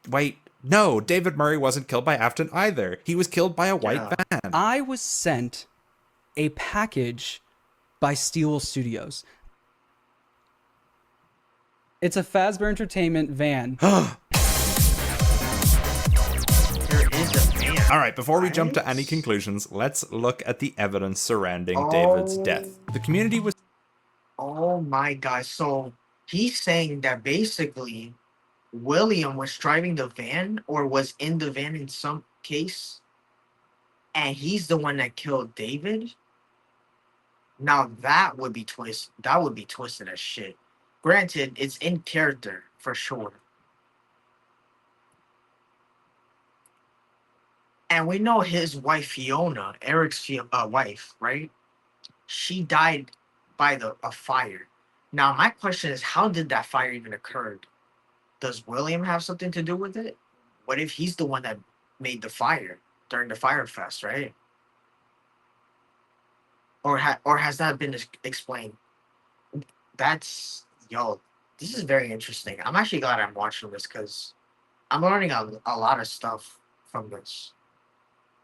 [SPEAKER 2] Wait, no, David Murray wasn't killed by Afton either. He was killed by a white van.
[SPEAKER 7] I was sent a package by Steel Studios. It's a Fazbear Entertainment van.
[SPEAKER 1] There is a man.
[SPEAKER 2] All right, before we jump to
[SPEAKER 1] Right?
[SPEAKER 2] any conclusions, let's look at the evidence surrounding David's death. The community was
[SPEAKER 1] Oh my god. So he's saying that basically William was driving the van or was in the van in some case, and he's the one that killed David. Now that would be twisted as shit. Granted, it's in character for sure. And we know his wife Fiona, Eric's wife, right? She died by a fire. Now my question is, how did that fire even occur? Does William have something to do with it? What if he's the one that made the fire during the Fire Fest, right? Or has that been explained? This is very interesting. I'm actually glad I'm watching this because I'm learning a lot of stuff from this.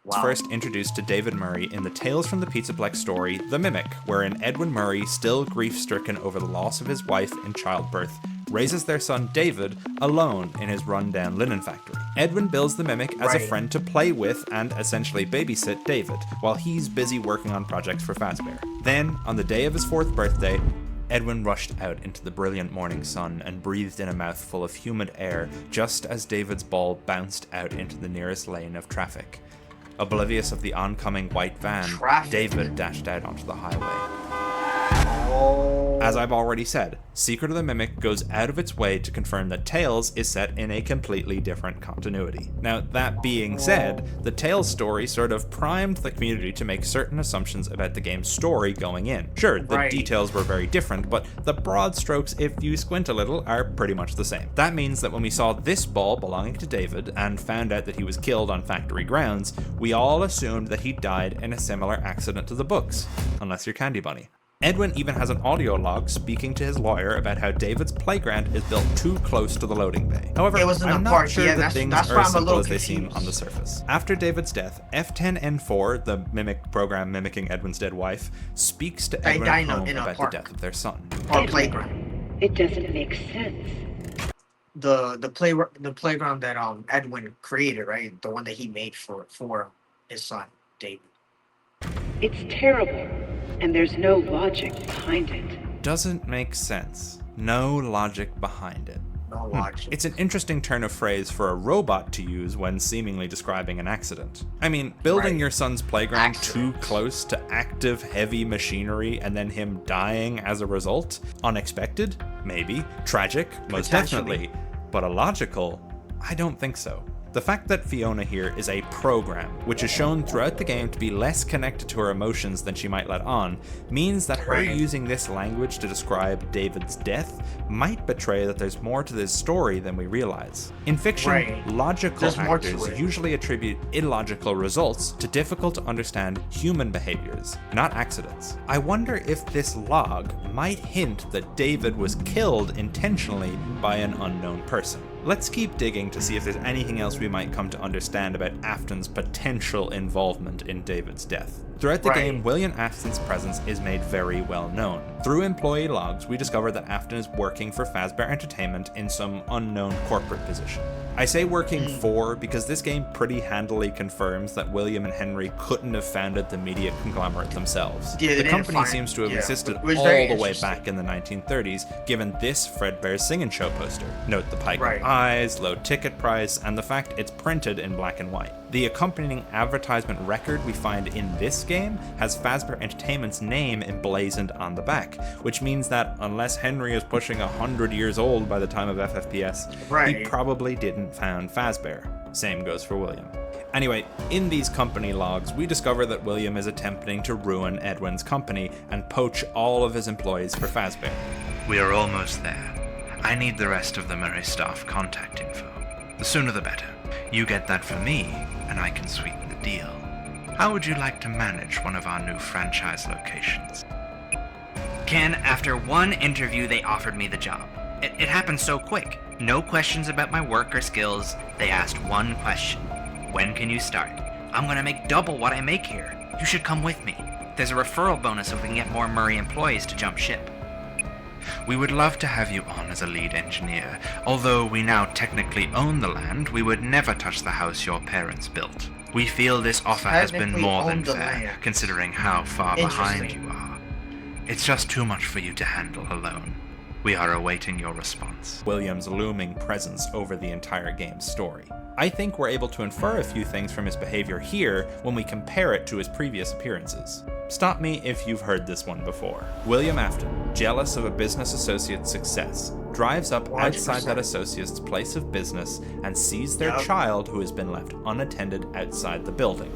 [SPEAKER 1] Wow.
[SPEAKER 2] first introduced to David Murray in the Tales from the Pizzaplex story, The Mimic, wherein Edwin Murray, still grief-stricken over the loss of his wife in childbirth, raises their son David alone in his run-down linen factory. Edwin builds the Mimic as a
[SPEAKER 1] Right.
[SPEAKER 2] friend to play with and essentially babysit David, while he's busy working on projects for Fazbear. Then, on the day of his 4th birthday, Edwin rushed out into the brilliant morning sun and breathed in a mouthful of humid air just as David's ball bounced out into the nearest lane of traffic. Oblivious of the oncoming white van,
[SPEAKER 1] Traffic.
[SPEAKER 2] David dashed out onto the highway.
[SPEAKER 1] Oh
[SPEAKER 2] As I've already said, Secret of the Mimic goes out of its way to confirm that Tales is set in a completely different continuity. Now, that being said, the Tales story sort of primed the community to make certain assumptions about the game's story going in. Sure, the
[SPEAKER 1] Right.
[SPEAKER 2] details were very different, but the broad strokes, if you squint a little, are pretty much the same. That means that when we saw this ball belonging to David and found out that he was killed on factory grounds, we all assumed that he died in a similar accident to the books, unless you're Candy Bunny. Edwin even has an audio log speaking to his lawyer about how David's playground is built too close to the loading bay. However,
[SPEAKER 1] It was in
[SPEAKER 2] I'm
[SPEAKER 1] a
[SPEAKER 2] not
[SPEAKER 1] park,
[SPEAKER 2] sure
[SPEAKER 1] yeah,
[SPEAKER 2] that
[SPEAKER 1] that's-
[SPEAKER 2] things
[SPEAKER 1] that's
[SPEAKER 2] are
[SPEAKER 1] why
[SPEAKER 2] as
[SPEAKER 1] I'm a
[SPEAKER 2] simple
[SPEAKER 1] little
[SPEAKER 2] as they seem
[SPEAKER 1] confused.
[SPEAKER 2] on the surface. After David's death, F10N4, the mimic program mimicking Edwin's dead wife, speaks to
[SPEAKER 1] They
[SPEAKER 2] Edwin
[SPEAKER 1] die
[SPEAKER 2] at
[SPEAKER 1] in a-
[SPEAKER 2] home
[SPEAKER 1] in a
[SPEAKER 2] about
[SPEAKER 1] park.
[SPEAKER 2] the death of their son.
[SPEAKER 1] Or playground.
[SPEAKER 3] It doesn't make sense.
[SPEAKER 1] The playground that Edwin created, right? The one that he made for his son, David.
[SPEAKER 3] It's terrible, and there's no logic behind it.
[SPEAKER 2] Doesn't make sense. No logic behind it.
[SPEAKER 1] No logic.
[SPEAKER 2] It's an interesting turn of phrase for a robot to use when seemingly describing an accident. I mean, building
[SPEAKER 1] Right.
[SPEAKER 2] your son's playground too
[SPEAKER 1] Accident.
[SPEAKER 2] close to active heavy machinery and then him dying as a result? Unexpected? Maybe. Tragic? Most
[SPEAKER 1] Potentially.
[SPEAKER 2] definitely. But illogical? I don't think so. The fact that Fiona here is a program, which is shown throughout the game to be less connected to her emotions than she might let on, means that her
[SPEAKER 1] Right.
[SPEAKER 2] using this language to describe David's death might betray that there's more to this story than we realize. In fiction,
[SPEAKER 1] Right.
[SPEAKER 2] logical
[SPEAKER 1] There's more to
[SPEAKER 2] actors
[SPEAKER 1] it.
[SPEAKER 2] usually attribute illogical results to difficult to understand human behaviors, not accidents. I wonder if this log might hint that David was killed intentionally by an unknown person. Let's keep digging to see if there's anything else we might come to understand about Afton's potential involvement in David's death. Throughout the
[SPEAKER 1] Right.
[SPEAKER 2] game, William Afton's presence is made very well known. Through employee logs, we discover that Afton is working for Fazbear Entertainment in some unknown corporate position. I say working for because this game pretty handily confirms that William and Henry couldn't have founded the media conglomerate themselves.
[SPEAKER 1] Yeah, they
[SPEAKER 2] The
[SPEAKER 1] didn't
[SPEAKER 2] company
[SPEAKER 1] find-
[SPEAKER 2] seems to have
[SPEAKER 1] yeah,
[SPEAKER 2] existed
[SPEAKER 1] it was
[SPEAKER 2] all
[SPEAKER 1] very
[SPEAKER 2] the way
[SPEAKER 1] interesting.
[SPEAKER 2] back in the 1930s, given this Fredbear's Singin' Show poster. Note the pike
[SPEAKER 1] Right.
[SPEAKER 2] eyes, low ticket price, and the fact it's printed in black and white. The accompanying advertisement record we find in this game has Fazbear Entertainment's name emblazoned on the back, which means that unless Henry is pushing 100 years old by the time of FFPS, he
[SPEAKER 1] Right.
[SPEAKER 2] probably didn't found Fazbear. Same goes for William. Anyway, in these company logs, we discover that William is attempting to ruin Edwin's company and poach all of his employees for Fazbear.
[SPEAKER 8] We are almost there. I need the rest of the Murray staff contact info. The sooner the better. You get that for me, and I can sweeten the deal. How would you like to manage one of our new franchise locations?
[SPEAKER 9] Ken, after one interview, they offered me the job. It happened so quick. No questions about my work or skills. They asked one question. When can you start? I'm gonna make double what I make here. You should come with me. There's a referral bonus if we can get more Murray employees to jump ship.
[SPEAKER 8] We would love to have you on as a lead engineer. Although we now technically own the land, we would never touch the house your parents built. We feel this offer has been
[SPEAKER 1] Technically
[SPEAKER 8] more than
[SPEAKER 1] own the
[SPEAKER 8] fair,
[SPEAKER 1] land.
[SPEAKER 8] considering how far behind
[SPEAKER 1] Interesting.
[SPEAKER 8] you are. It's just too much for you to handle alone. We are awaiting your response.
[SPEAKER 2] William's looming presence over the entire game's story. I think we're able to infer a few things from his behavior here when we compare it to his previous appearances. Stop me if you've heard this one before. William Afton, jealous of a business associate's success, drives up
[SPEAKER 1] 100%.
[SPEAKER 2] outside that associate's place of business and sees their
[SPEAKER 1] Yep.
[SPEAKER 2] child who has been left unattended outside the building.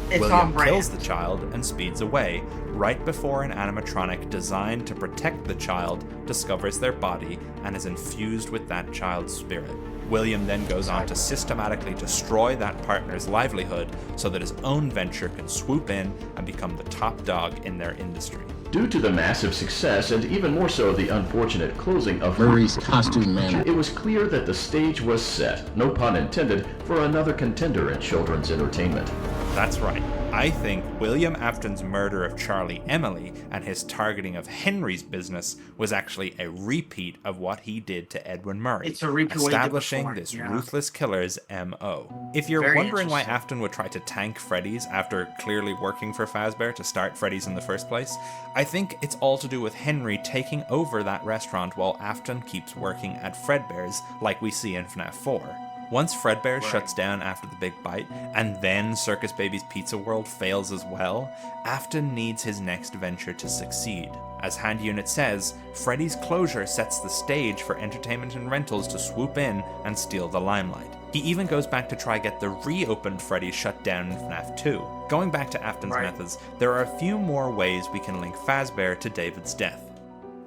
[SPEAKER 1] It's
[SPEAKER 2] William
[SPEAKER 1] on brand.
[SPEAKER 2] kills the child and speeds away, right before an animatronic designed to protect the child discovers their body and is infused with that child's spirit. William then goes on to systematically destroy that partner's livelihood so that his own venture can swoop in and become the top dog in their industry.
[SPEAKER 10] Due to the massive success, and even more so the unfortunate closing of
[SPEAKER 5] Murray's Costume Man.
[SPEAKER 10] it was clear that the stage was set, no pun intended, for another contender in children's entertainment.
[SPEAKER 2] That's right. I think William Afton's murder of Charlie Emily and his targeting of Henry's business was actually a repeat of what he did to Edwin Murray,
[SPEAKER 1] It's a repeat of what he did
[SPEAKER 2] establishing
[SPEAKER 1] before,
[SPEAKER 2] this
[SPEAKER 1] yeah.
[SPEAKER 2] ruthless killer's MO. If you're
[SPEAKER 1] Very
[SPEAKER 2] wondering why
[SPEAKER 1] interesting.
[SPEAKER 2] Afton would try to tank Freddy's after clearly working for Fazbear to start Freddy's in the first place, I think it's all to do with Henry taking over that restaurant while Afton keeps working at Fredbear's like we see in FNAF 4. Once Fredbear shuts down after the big bite, and then Circus Baby's Pizza World fails as well, Afton needs his next venture to succeed, As Hand Unit says, Freddy's closure sets the stage for Entertainment and Rentals to swoop in and steal the limelight. He even goes back to try get the reopened Freddy shut down in FNAF 2. Going back to Afton's methods, there are a few more ways we can link Fazbear to David's death.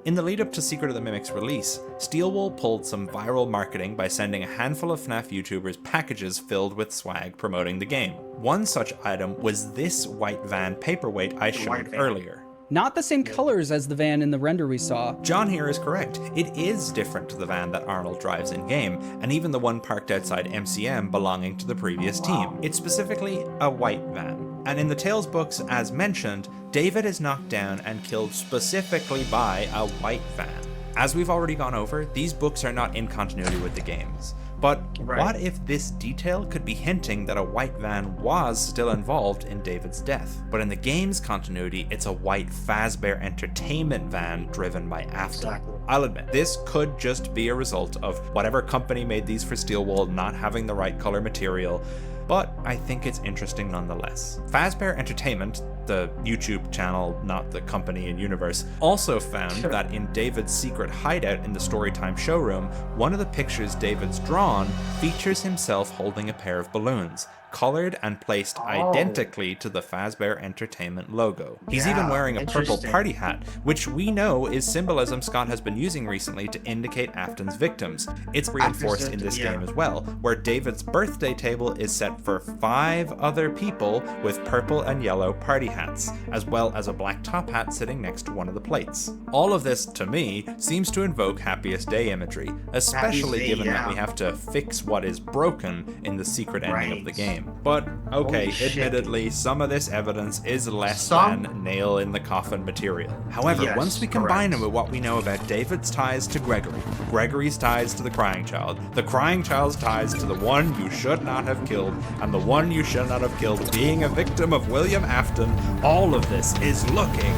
[SPEAKER 2] In the lead up to Secret of the Mimic's release, Steelwool pulled some viral marketing by sending a handful of FNAF YouTubers packages filled with swag promoting the game. One such item was this white van paperweight I showed earlier.
[SPEAKER 7] Not the same colors as the van in the render we saw.
[SPEAKER 2] John here is correct. It is different to the van that Arnold drives in-game, and even the one parked outside MCM belonging to the previous team. It's specifically a white van. And in the Tales books, as mentioned, David is knocked down and killed specifically by a white van. As we've already gone over, these books are not in continuity with the games. But what if this detail could be hinting that a white van was still involved in David's death? But in the game's continuity, it's a white Fazbear Entertainment van driven by Afton.
[SPEAKER 1] Exactly.
[SPEAKER 2] I'll admit, this could just be a result of whatever company made these for Steelwool not having the right color material, but I think it's interesting nonetheless. Fazbear Entertainment, the YouTube channel, not the company and universe, also found that in David's secret hideout in the Storytime showroom, one of the pictures David's drawn features himself holding a pair of balloons, colored and placed identically to the Fazbear Entertainment logo. He's even wearing a purple party hat, which we know is symbolism Scott has been using recently to indicate Afton's victims. It's reinforced in this game as well, where David's birthday table is set for 5 other people with purple and yellow party hats, as well as a black top hat sitting next to one of the plates. All of this, to me, seems to invoke Happiest Day imagery, especially given that we have to fix what is broken in the secret ending of the game. But, okay, admittedly, some of this evidence is less than nail in the coffin material. However, once we combine it with what we know about David's ties to Gregory, Gregory's ties to the Crying Child, the Crying Child's ties to the one you should not have killed, and the one you should not have killed being a victim of William Afton, all of this is looking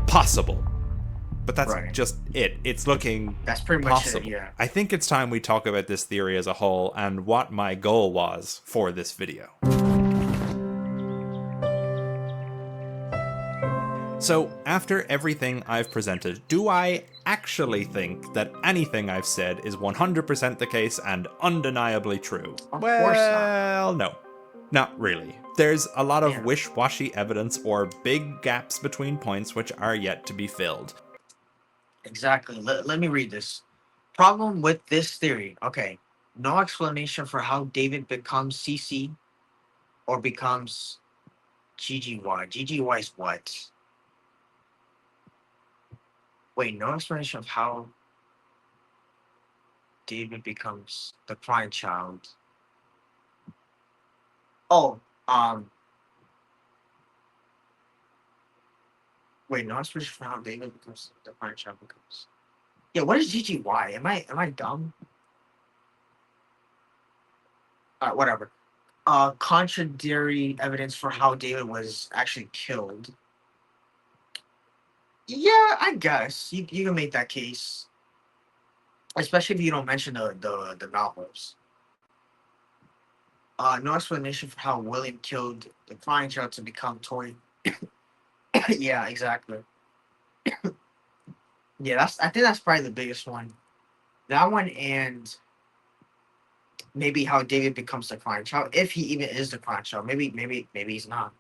[SPEAKER 2] possible. But that's just it. It's looking
[SPEAKER 1] pretty much
[SPEAKER 2] possible.
[SPEAKER 1] it, yeah.
[SPEAKER 2] I think it's time we talk about this theory as a whole and what my goal was for this video. So, after everything I've presented, do I actually think that anything I've said is 100% the case and undeniably true?
[SPEAKER 1] Of course
[SPEAKER 2] not. No. Not really. There's a lot of wish-washy evidence or big gaps between points which are yet to be filled.
[SPEAKER 1] Exactly. Let me read this. Problem with this theory. Okay. No explanation for how David becomes CC or becomes GGY. GGY is what? Wait, no explanation of how David becomes the Crying Child. Oh, wait, no explanation for how David becomes the Crying Child becomes. Yeah, what is GGY? Am I dumb? Alright, whatever. Contradictory evidence for how David was actually killed. Yeah, I guess you can make that case, especially if you don't mention the novels. No explanation for how William killed the Crying Child to become Tori. Yeah, exactly. Yeah, I think that's probably the biggest one. That one, and maybe how David becomes the Crying Child, if he even is the Crying Child. Maybe he's not.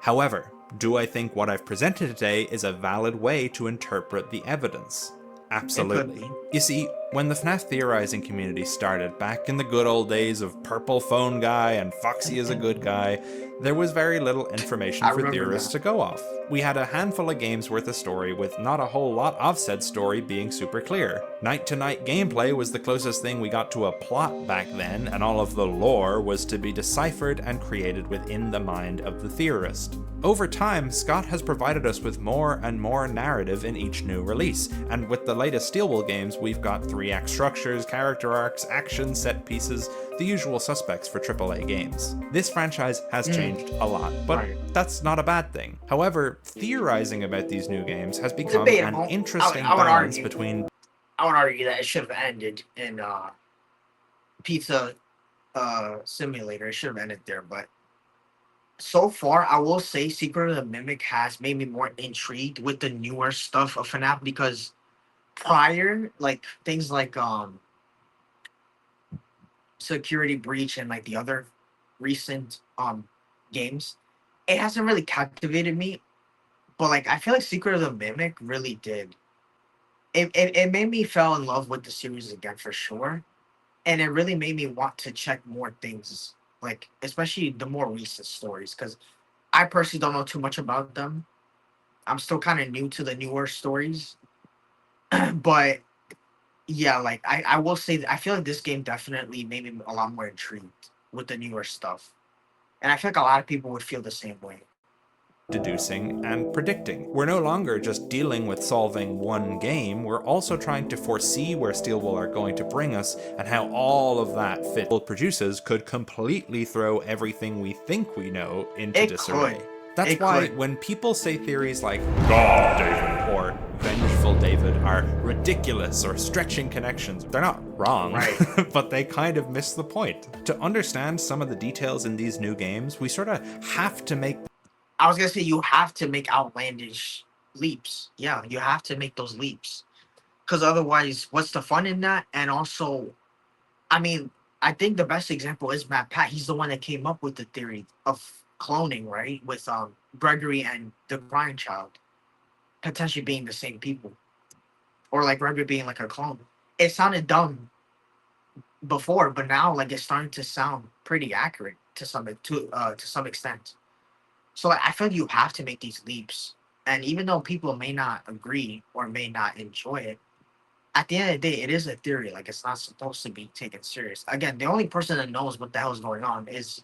[SPEAKER 2] However, do I think what I've presented today is a valid way to interpret the evidence? Absolutely. You see, when the FNAF theorizing community started back in the good old days of Purple Phone Guy and Foxy is a Good Guy, there was very little information for theorists to go off. We had a handful of games worth of story with not a whole lot of said story being super clear. Night-to-night gameplay was the closest thing we got to a plot back then, and all of the lore was to be deciphered and created within the mind of the theorist. Over time, Scott has provided us with more and more narrative in each new release, and with the latest Steelwool games, we've got 3-act structures, character arcs, action, set pieces, the usual suspects for AAA games. This franchise has changed a lot, but that's not a bad thing. However, theorizing about these new games has become an interesting balance between...
[SPEAKER 1] I would argue that it should have ended in Pizza Simulator. It should have ended there, but so far, I will say Secret of the Mimic has made me more intrigued with the newer stuff of FNAF because prior, like things like Security Breach and like the other recent games, it hasn't really captivated me. But like I feel like Secret of the Mimic really did. It made me fall in love with the series again for sure. And it really made me want to check more things, like especially the more recent stories, because I personally don't know too much about them. I'm still kind of new to the newer stories, but yeah, like I will say that I feel like this game definitely made me a lot more intrigued with the newer stuff, and I feel like a lot of people would feel the same way.
[SPEAKER 2] Deducing and predicting. We're no longer just dealing with solving one game, we're also trying to foresee where Steelwool are going to bring us and how all of that fit producers could completely throw everything we think we know into
[SPEAKER 1] It
[SPEAKER 2] disarray.
[SPEAKER 1] could.
[SPEAKER 2] That's
[SPEAKER 1] It
[SPEAKER 2] why
[SPEAKER 1] could.
[SPEAKER 2] when people say theories like God David or Vengeful David are ridiculous or stretching connections, they're not wrong,
[SPEAKER 1] Right.
[SPEAKER 2] but they kind of miss the point. To understand some of the details in these new games, we sort of have to make
[SPEAKER 1] I was gonna say you have to make outlandish leaps. Yeah, you have to make those leaps, because otherwise, what's the fun in that? And also, I mean, I think the best example is Matt Pat. He's the one that came up with the theory of cloning, right? With Gregory and the Crying Child potentially being the same people, or like Gregory being like a clone. It sounded dumb before, but now like it's starting to sound pretty accurate to some extent. So like, I feel like you have to make these leaps, and even though people may not agree or may not enjoy it, at the end of the day, it is a theory. Like it's not supposed to be taken serious. Again, the only person that knows what the hell is going on is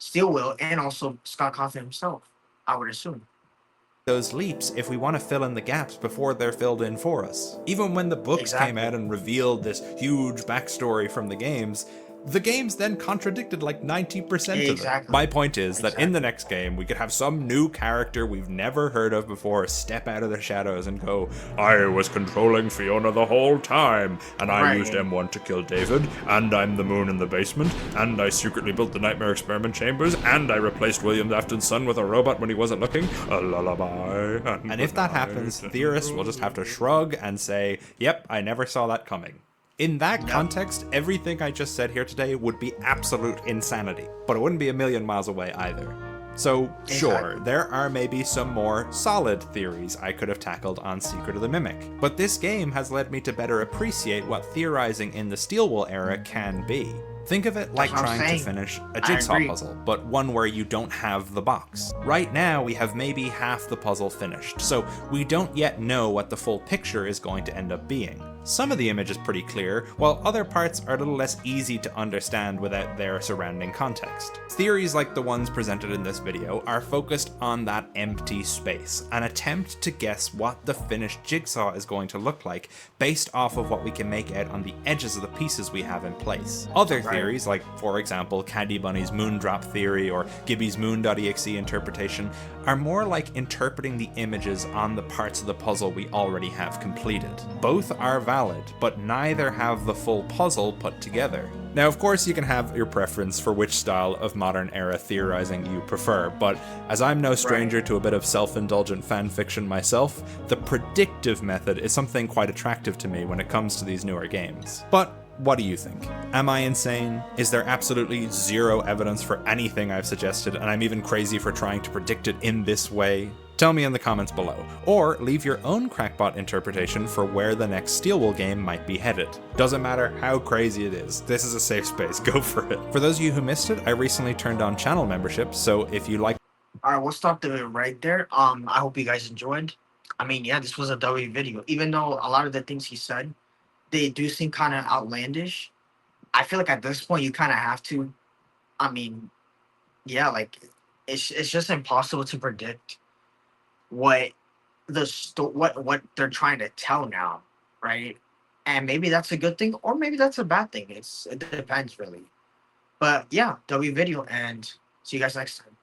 [SPEAKER 1] Steelwill and also Scott Cawthon himself, I would assume.
[SPEAKER 2] those leaps if we want to fill in the gaps before they're filled in for us. Even when the books came out and revealed this huge backstory from the games then contradicted like 90% of it. My point is that in the next game, we could have some new character we've never heard of before step out of the shadows and go, I was controlling Fiona the whole time, and I used M1 to kill David, and I'm the moon in the basement, and I secretly built the Nightmare Experiment Chambers, and I replaced William Afton's son with a robot when he wasn't looking. A lullaby. And if that happens, theorists will just have to shrug and say, yep, I never saw that coming. In that context, everything I just said here today would be absolute insanity, but it wouldn't be a million miles away either. So, sure, there are maybe some more solid theories I could have tackled on Secret of the Mimic, but this game has led me to better appreciate what theorizing in the Steelwool era can be. Think of it like trying to finish a jigsaw puzzle, but one where you don't have the box. Right now, we have maybe half the puzzle finished, so we don't yet know what the full picture is going to end up being. Some of the image is pretty clear, while other parts are a little less easy to understand without their surrounding context. Theories like the ones presented in this video are focused on that empty space, an attempt to guess what the finished jigsaw is going to look like based off of what we can make out on the edges of the pieces we have in place. Other theories, like for example Candy Bunny's Moondrop theory or Gibby's Moon.exe interpretation, are more like interpreting the images on the parts of the puzzle we already have completed. Both are valid, but neither have the full puzzle put together. Now, of course, you can have your preference for which style of modern era theorizing you prefer, but as I'm no stranger to a bit of self-indulgent fanfiction myself, the predictive method is something quite attractive to me when it comes to these newer games. But what do you think? Am I insane? Is there absolutely zero evidence for anything I've suggested, and I'm even crazy for trying to predict it in this way? Tell me in the comments below, or leave your own crackpot interpretation for where the next Steelwool game might be headed. Doesn't matter how crazy it is, this is a safe space, go for it. For those of you who missed it, I recently turned on channel membership, so if you like—
[SPEAKER 1] Alright, we'll stop the right there. I hope you guys enjoyed. I mean, yeah, this was a W video. Even though a lot of the things he said, they do seem kind of outlandish. I feel like at this point you kind of have to. I mean, yeah, like it's just impossible to predict what what they're trying to tell now, right? And maybe that's a good thing, or maybe that's a bad thing. It depends really. But yeah, W video, and see you guys next time.